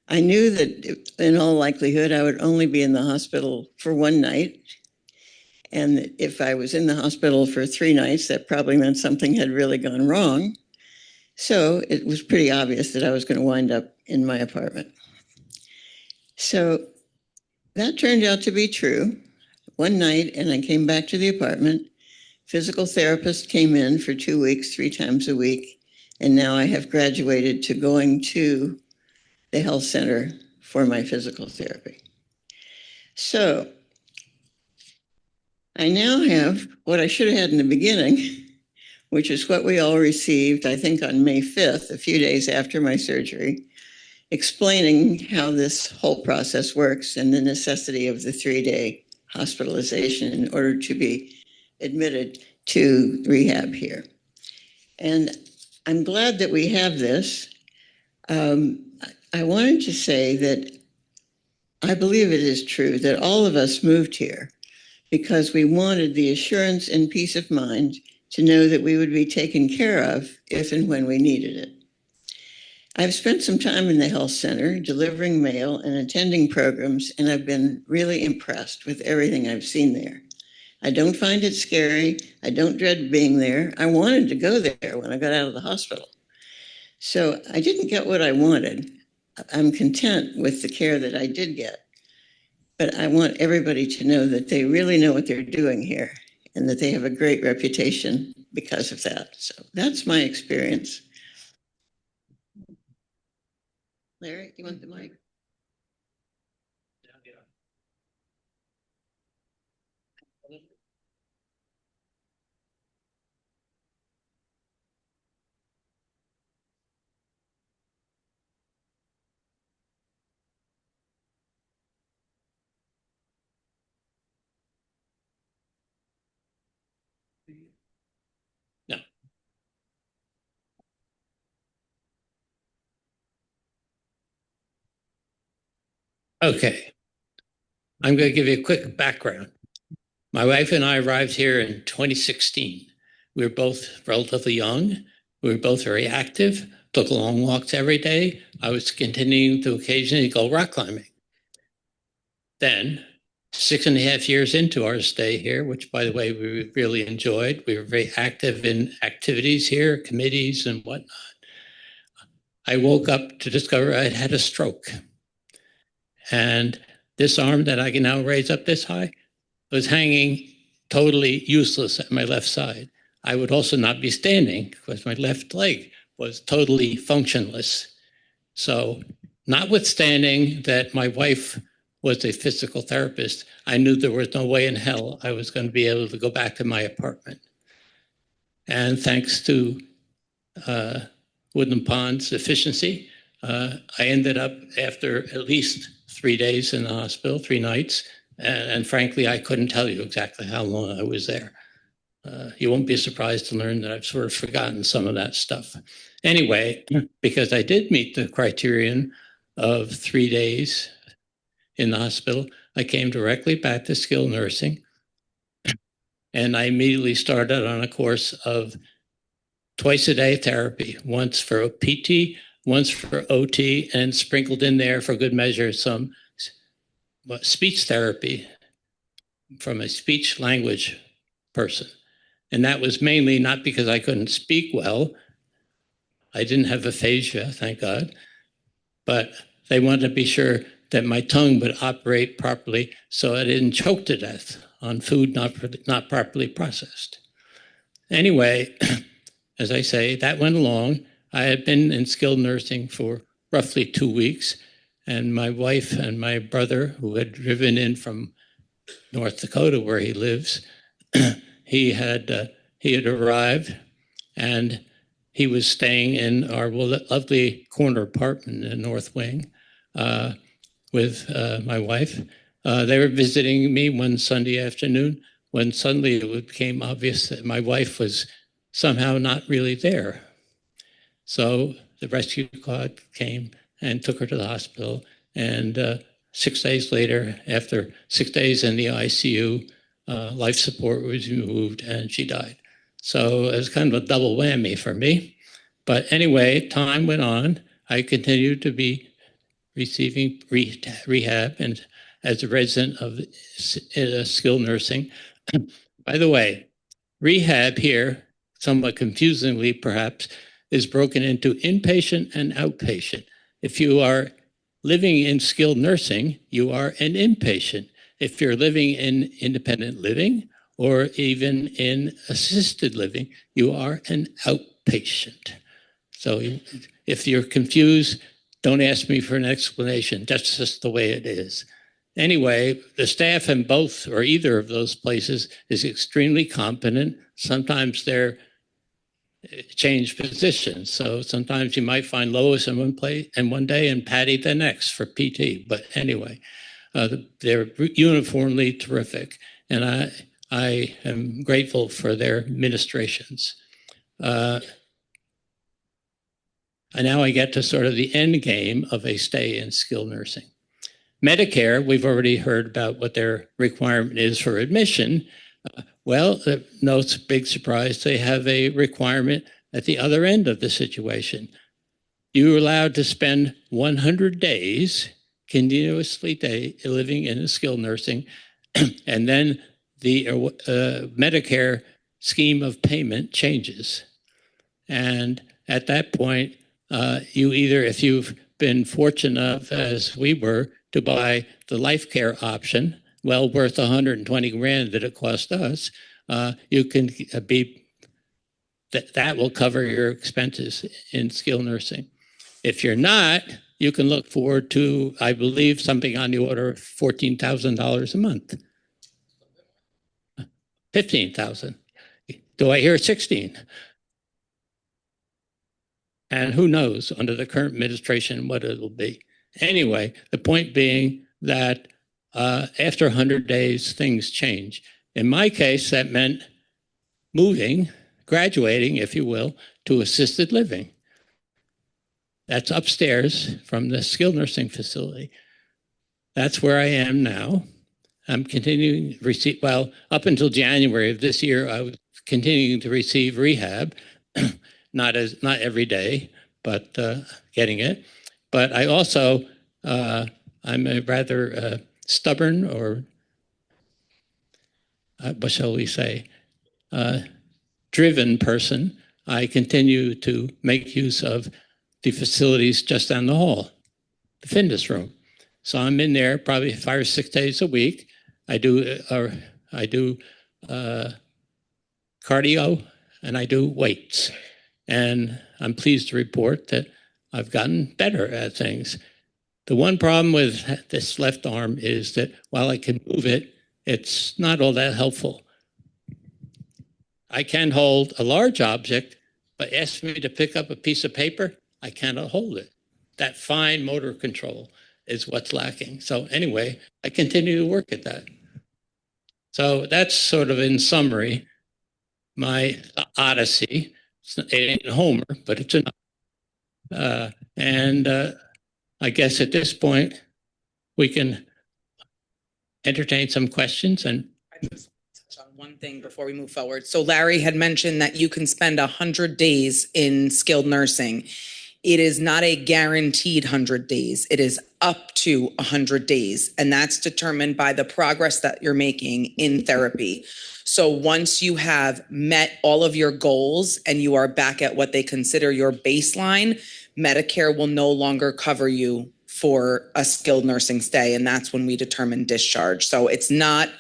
I knew that in all likelihood, I would only be in the hospital for one night. And if I was in the hospital for 3 nights, that probably meant something had really gone wrong. So it was pretty obvious that I was going to wind up in my apartment. So that turned out to be true. One night, and I came back to the apartment. Physical therapist came in for 2 weeks, 3 times a week. And now I have graduated to going to the health center for my physical therapy. So I now have what I should have had in the beginning, which is what we all received, I think, on May 5th, a few days after my surgery, explaining how this whole process works and the necessity of the 3-day hospitalization in order to be admitted to rehab here. And I'm glad that we have this. I wanted to say that I believe it is true that all of us moved here because we wanted the assurance and peace of mind to know that we would be taken care of if and when we needed it. I've spent some time in the health center delivering mail and attending programs, and I've been really impressed with everything I've seen there. I don't find it scary. I don't dread being there. I wanted to go there when I got out of the hospital. So I didn't get what I wanted. I'm content with the care that I did get. But I want everybody to know that they really know what they're doing here and that they have a great reputation because of that. So that's my experience. Larry, you want the mic? No. Okay. I'm going to give you a quick background. My wife and I arrived here in 2016. We were both relatively young. We were both very active, took long walks every day. I was continuing to occasionally go rock climbing. Then, 6.5 years into our stay here, which by the way, we really enjoyed, we were very active in activities here, committees and whatnot. I woke up to discover I'd had a stroke. And this arm that I can now raise up this high was hanging totally useless at my left side. I would also not be standing because my left leg was totally functionless. So notwithstanding that my wife was a physical therapist, I knew there was no way in hell I was going to be able to go back to my apartment. And thanks to Woodland Pond's efficiency, I ended up after at least 3 days in the hospital, 3 nights. And frankly, I couldn't tell you exactly how long I was there. You won't be surprised to learn that I've sort of forgotten some of that stuff. Anyway, because I did meet the criterion of 3 days in the hospital, I came directly back to skilled nursing. And I immediately started on a course of twice-a-day therapy, once for PT, once for OT, and sprinkled in there for good measure some speech therapy from a speech language person. And that was mainly not because I couldn't speak well. I didn't have aphasia, thank God. But they wanted to be sure that my tongue would operate properly so I didn't choke to death on food not properly processed. Anyway, as I say, that went along. I had been in skilled nursing for roughly 2 weeks, and my wife and my brother, who had driven in from North Dakota where he lives, he had arrived, and he was staying in our lovely corner apartment in the North Wing with my wife. They were visiting me one Sunday afternoon when suddenly it became obvious that my wife was somehow not really there. So the rescue squad came and took her to the hospital. And 6 days later, after 6 days in the ICU, life support was removed and she died. So it was kind of a double whammy for me. But anyway, time went on. I continued to be receiving rehab and as a resident of skilled nursing. By the way, rehab here, somewhat confusingly perhaps, is broken into inpatient and outpatient. If you are living in skilled nursing, you are an inpatient. If you're living in independent living or even in assisted living, you are an outpatient. So if you're confused, don't ask me for an explanation. That's just the way it is. Anyway, the staff in both or either of those places is extremely competent. Sometimes they're changed positions. So sometimes you might find Lois in one place and one day and Patty the next for PT. But anyway, they're uniformly terrific. And I am grateful for their administrations. And now I get to sort of the end game of a stay in skilled nursing. Medicare, we've already heard about what their requirement is for admission. Well, no big surprise, they have a requirement at the other end of the situation. You're allowed to spend 100 days continuously living in a skilled nursing, and then the Medicare scheme of payment changes. And at that point, you either, if you've been fortunate enough, as we were, to buy the life care option, well worth 120 grand that it cost us, you can be, that will cover your expenses in skilled nursing. If you're not, you can look forward to, I believe, something on the order of $14,000 a month. 15,000. Do I hear 16? And who knows under the current administration what it'll be. Anyway, the point being that after 100 days, things change. In my case, that meant moving, graduating, if you will, to assisted living. That's upstairs from the skilled nursing facility. That's where I am now. I'm continuing to receive, well, up until January of this year, I was continuing to receive rehab, not every day, but getting it. But I also, I'm a rather stubborn, or what shall we say, driven person. I continue to make use of the facilities just down the hall, the fitness room. So I'm in there probably 5 or 6 days a week. I do cardio and I do weights. And I'm pleased to report that I've gotten better at things. The one problem with this left arm is that while I can move it, it's not all that helpful. I can hold a large object, but ask me to pick up a piece of paper, I cannot hold it. That fine motor control is what's lacking. So anyway, I continue to work at that. So that's sort of in summary, my odyssey. It ain't Homer, but it's enough. I guess at this point, we can entertain some questions. And I just touch on one thing before we move forward. So Larry had mentioned that you can spend 100 days in skilled nursing. It is not a guaranteed 100 days. It is up to 100 days. And that's determined by the progress that you're making in therapy. So once you have met all of your goals and you are back at what they consider your baseline, Medicare will no longer cover you for a skilled nursing stay. And that's when we determine discharge. So it's not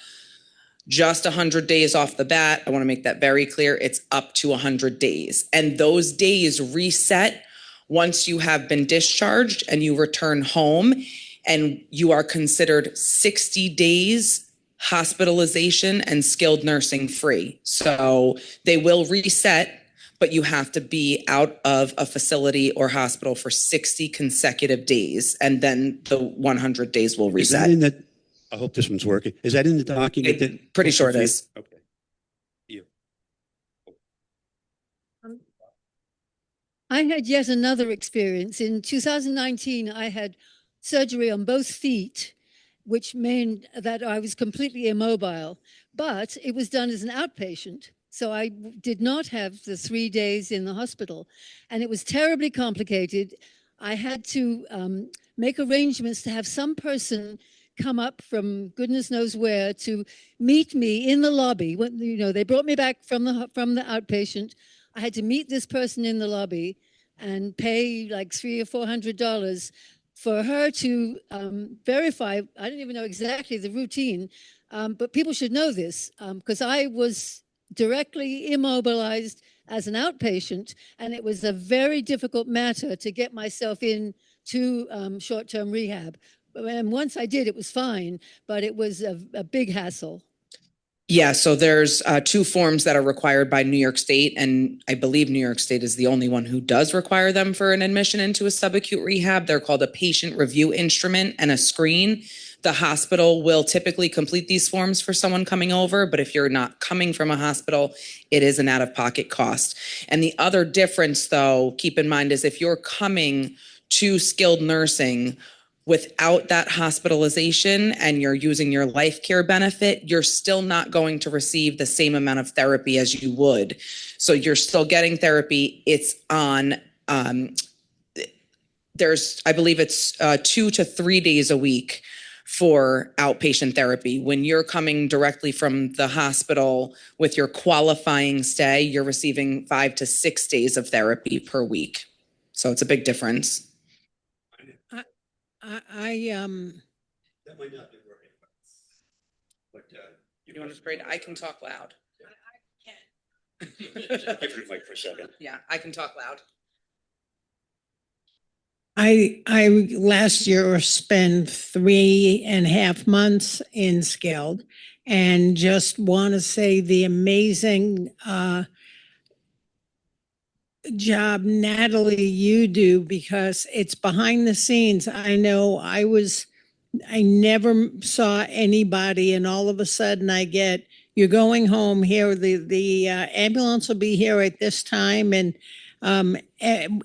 just 100 days off the bat. I want to make that very clear. It's up to 100 days. And those days reset once you have been discharged and you return home, and you are considered 60 days hospitalization and skilled nursing free. So they will reset, but you have to be out of a facility or hospital for 60 consecutive days, and then the 100 days will Is that reset. in the, I hope this one's working. Is that in the document? Pretty sure it is. Okay. I had yet another experience. In 2019, I had surgery on both feet, which meant that I was completely immobile, but it was done as an outpatient. So I did not have the 3 days in the hospital, and it was terribly complicated. I had to make arrangements to have some person come up from goodness knows where to meet me in the lobby. When, you know, they brought me back from the outpatient. I had to meet this person in the lobby and pay like $300 or $400 for her to verify. I don't even know exactly the routine, but people should know this because I was directly immobilized as an outpatient, and it was a very difficult matter to get myself in to short-term rehab. And once I did, it was fine, but it was a big hassle. Yeah, so there's 2 forms that are required by New York State, and I believe New York State is the only one who does require them for an admission into a subacute rehab. They're called a patient review instrument and a screen. The hospital will typically complete these forms for someone coming over, but if you're not coming from a hospital, it is an out-of-pocket cost. And the other difference, though, keep in mind, is if you're coming to skilled nursing without that hospitalization and you're using your life care benefit, you're still not going to receive the same amount of therapy as you would. So you're still getting therapy. It's on, there's, I believe it's 2 to 3 days a week for outpatient therapy. When you're coming directly from the hospital with your qualifying stay, you're receiving 5 to 6 days of therapy per week. So it's a big difference. I That might not be working. But, You want to just I can talk loud. different mic for a second. Yeah, I can talk loud. I last year spent 3.5 months in Skilled, and just want to say the amazing job, Natalie, you do, because it's behind the scenes. I know I never saw anybody, and all of a sudden I get, you're going home here, the ambulance will be here at this time, and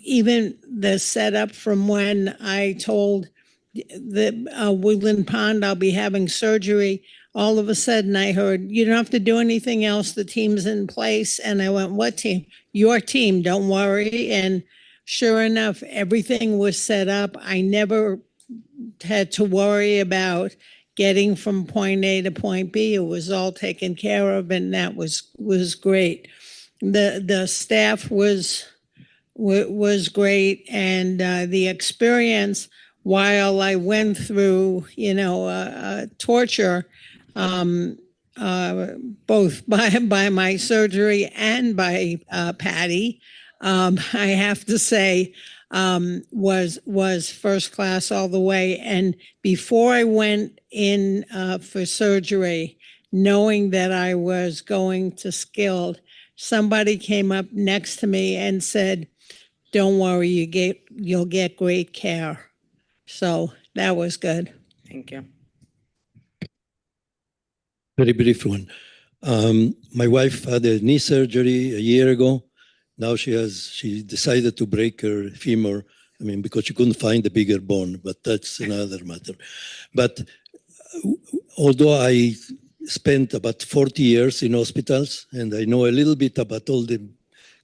even the setup from when I told the Woodland Pond I'll be having surgery, all of a sudden I heard, you don't have to do anything else, the team's in place. And I went, what team? Your team, don't worry. And sure enough, everything was set up. I never had to worry about getting from point A to point B. It was all taken care of, and that was great. The staff was great, and the experience while I went through, torture, both by my surgery and by Patty, I have to say, was first class all the way. And before I went in for surgery, knowing that I was going to Skilled, somebody came up next to me and said, "Don't worry, you'll get great care." So that was good. Thank you. Very brief one. My wife had a knee surgery a year ago. Now she decided to break her femur. I mean, because she couldn't find a bigger bone, but that's another matter. But although I spent about 40 years in hospitals, and I know a little bit about all the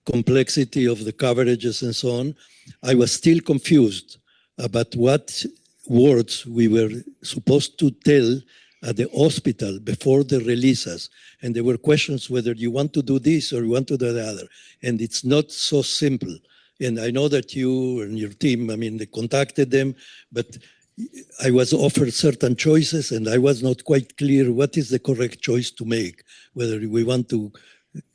complexity of the coverages and so on, I was still confused about what words we were supposed to tell at the hospital before they release us. And there were questions whether you want to do this or you want to do the other. And it's not so simple. And I know that you and your team, I mean, they contacted them, but I was offered certain choices and I was not quite clear what is the correct choice to make, whether we want to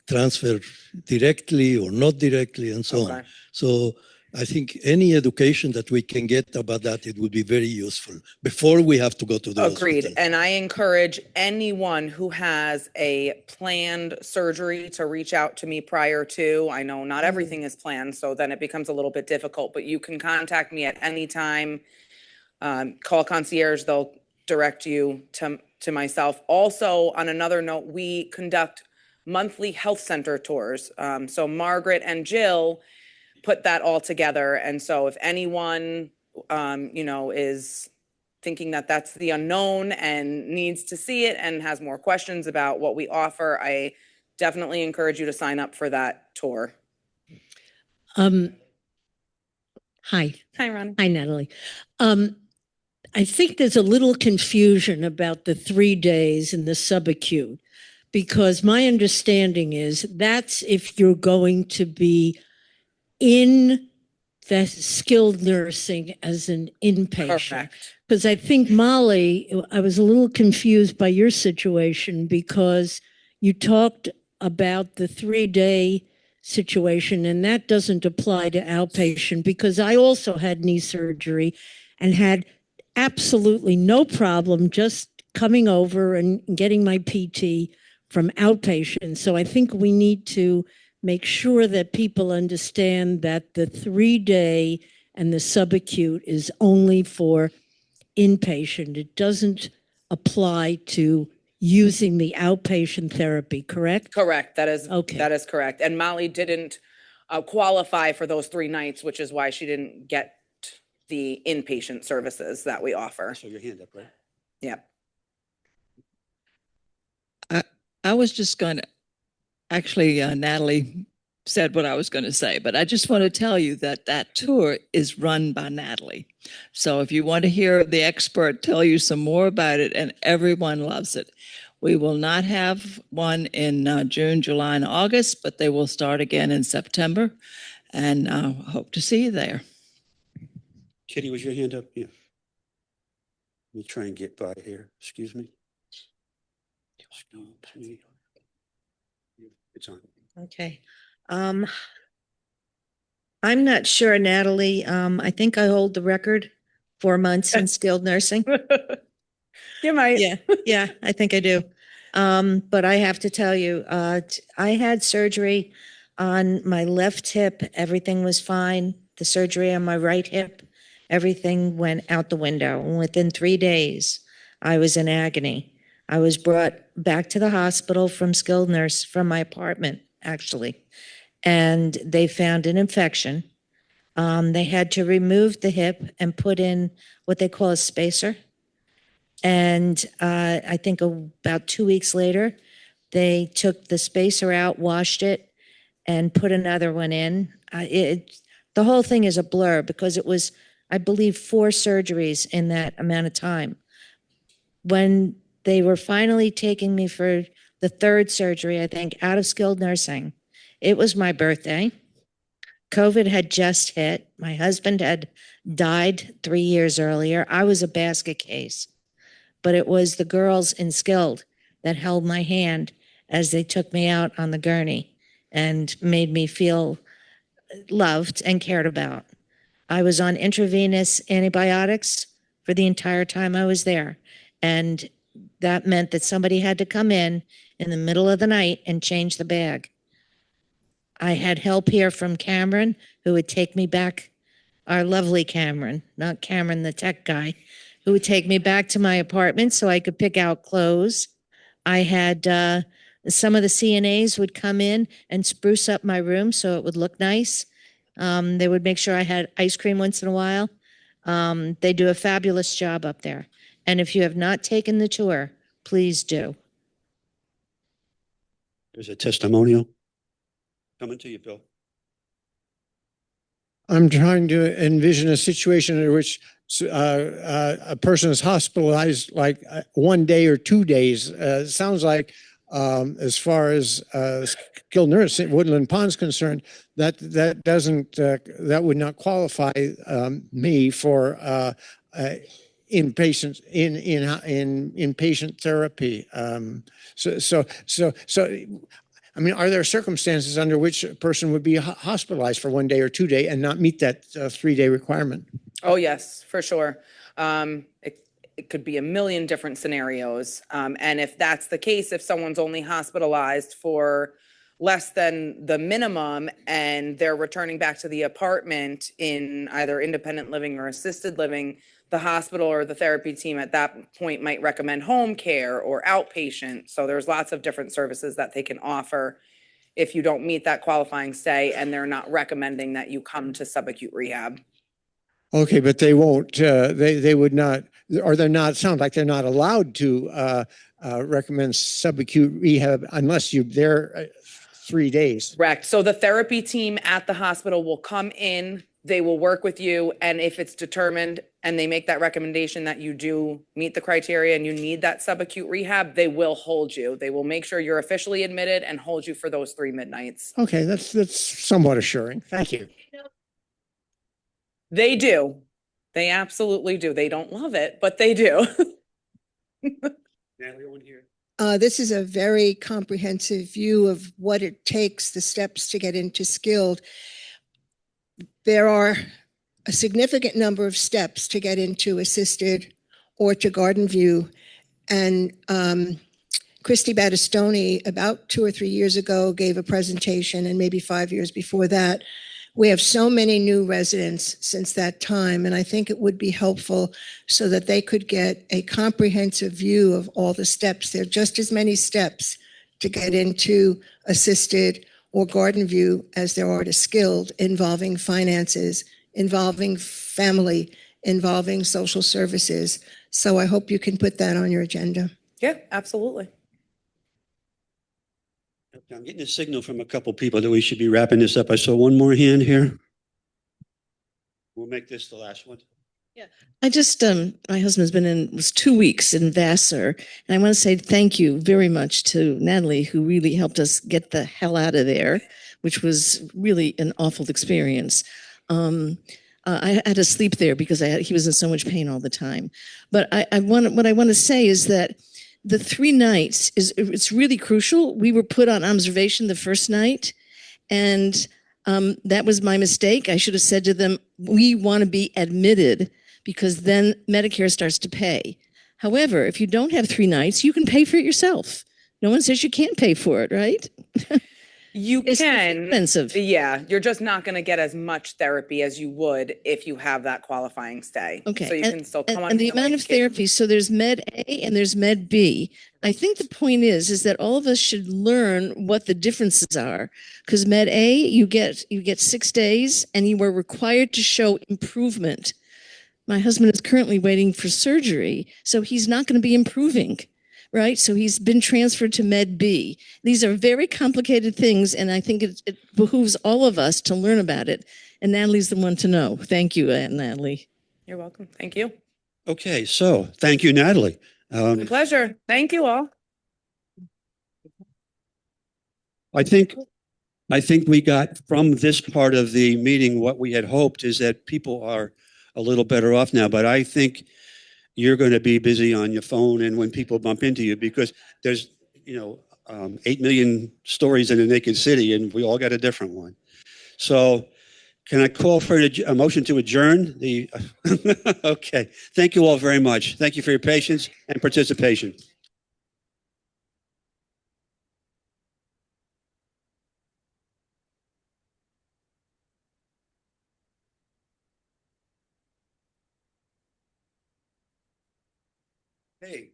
transfer directly or not directly and so on. So I think any education that we can get about that, it would be very useful before we have to go to the Agreed. hospital. And I encourage anyone who has a planned surgery to reach out to me prior to. I know not everything is planned, so then it becomes a little bit difficult, but you can contact me at any time. Call concierge, they'll direct you to myself. Also, on another note, we conduct monthly health center tours. So Margaret and Jill put that all together. And so if anyone, is thinking that that's the unknown and needs to see it and has more questions about what we offer, I definitely encourage you to sign up for that tour. Hi. Hi, Ron. Hi, Natalie. I think there's a little confusion about the 3 days in the subacute, because my understanding is that's if you're going to be in the skilled nursing as an inpatient. Correct. Because I think, Molly, I was a little confused by your situation because you talked about the 3-day situation, and that doesn't apply to outpatient, because I also had knee surgery and had absolutely no problem just coming over and getting my PT from outpatient. So I think we need to make sure that people understand that the 3-day and the subacute is only for inpatient. It doesn't apply to using the outpatient therapy, correct? Correct. That is Okay. That is correct. And Molly didn't qualify for those 3 nights, which is why she didn't get the inpatient services that we offer. So your hand up, right? Yep. I was just going to, actually, Natalie said what I was going to say, but I just want to tell you that that tour is run by Natalie. So if you want to hear the expert tell you some more about it, and everyone loves it. We will not have one in June, July, and August, but they will start again in September, and I hope to see you there. Kitty, was your hand up? Yeah. Let me try and get by here. Excuse me. It's on. Okay. I'm not sure, Natalie. I think I hold the record 4 months in skilled nursing. You might. Yeah, I think I do. But I have to tell you, I had surgery on my left hip. Everything was fine. The surgery on my right hip, everything went out the window. And within 3 days, I was in agony. I was brought back to the hospital from skilled nurse from my apartment, actually. And they found an infection. They had to remove the hip and put in what they call a spacer. And I think about 2 weeks later, they took the spacer out, washed it, and put another one in. The whole thing is a blur because it was, I believe, 4 surgeries in that amount of time. When they were finally taking me for the 3rd surgery, I think, out of skilled nursing, it was my birthday. COVID had just hit. My husband had died 3 years earlier. I was a basket case. But it was the girls in skilled that held my hand as they took me out on the gurney and made me feel loved and cared about. I was on intravenous antibiotics for the entire time I was there. And that meant that somebody had to come in the middle of the night and change the bag. I had help here from Cameron, who would take me back, our lovely Cameron, not Cameron, the tech guy, who would take me back to my apartment so I could pick out clothes. I had some of the CNAs would come in and spruce up my room so it would look nice. They would make sure I had ice cream once in a while. They do a fabulous job up there. And if you have not taken the tour, please do. There's a testimonial coming to you, Bill. I'm trying to envision a situation in which a person is hospitalized like 1 day or 2 days. Sounds like, as far as skilled nurse at Woodland Pond's concerned, that doesn't that would not qualify me for inpatient inpatient therapy. So. I mean, are there circumstances under which a person would be hospitalized for 1 day or 2 day and not meet that 3-day requirement? Oh, yes, for sure. It could be a million different scenarios. And if that's the case, if someone's only hospitalized for less than the minimum and they're returning back to the apartment in either independent living or assisted living, the hospital or the therapy team at that point might recommend home care or outpatient. So there's lots of different services that they can offer if you don't meet that qualifying stay and they're not recommending that you come to subacute rehab. Okay, but they won't, they would not, or they're not, sound like they're not allowed to recommend subacute rehab unless you're there 3 days. Correct. So the therapy team at the hospital will come in, they will work with you, and if it's determined and they make that recommendation that you do meet the criteria and you need that subacute rehab, they will hold you. They will make sure you're officially admitted and hold you for those 3 midnights. Okay, that's somewhat assuring. Thank you. They do. They absolutely do. They don't love it, but they do. Natalie, one here. This is a very comprehensive view of what it takes, the steps to get into skilled. There are a significant number of steps to get into assisted or to Garden View. And Christy Battistoni, about 2 or 3 years ago, gave a presentation, and maybe 5 years before that. We have so many new residents since that time, and I think it would be helpful so that they could get a comprehensive view of all the steps. There are just as many steps to get into assisted or Garden View as there are to skilled, involving finances, involving family, involving social services. So I hope you can put that on your agenda. Yeah, absolutely. I'm getting a signal from a couple people that we should be wrapping this up. I saw one more hand here. We'll make this the last one. I just, my husband's was 2 weeks in Vassar, and I want to say thank you very much to Natalie, who really helped us get the hell out of there, which was really an awful experience. I had to sleep there because he was in so much pain all the time. But what I want to say is that the 3 nights it's really crucial. We were put on observation the first night, and that was my mistake. I should have said to them, we want to be admitted because then Medicare starts to pay. However, if you don't have 3 nights, you can pay for it yourself. No one says you can't pay for it, right? You It's can. expensive. Yeah, you're just not going to get as much therapy as you would if you have that qualifying stay. Okay. So you can still come on. And the amount of therapy, so there's Med A and there's Med B. I think the point is that all of us should learn what the differences are. Because Med A, you get 6 days and you are required to show improvement. My husband is currently waiting for surgery, so he's not going to be improving. Right? So he's been transferred to Med B. These are very complicated things, and I think it behooves all of us to learn about it. And Natalie's the one to know. Thank you, Natalie. You're welcome. Thank you. Okay, so thank you, Natalie. My pleasure. Thank you all. I think we got from this part of the meeting what we had hoped is that people are a little better off now. But I think you're going to be busy on your phone and when people bump into you because there's 8 million stories in the naked city and we all got a different one. So can I call for a motion to adjourn the okay, thank you all very much. Thank you for your patience and participation. Hey.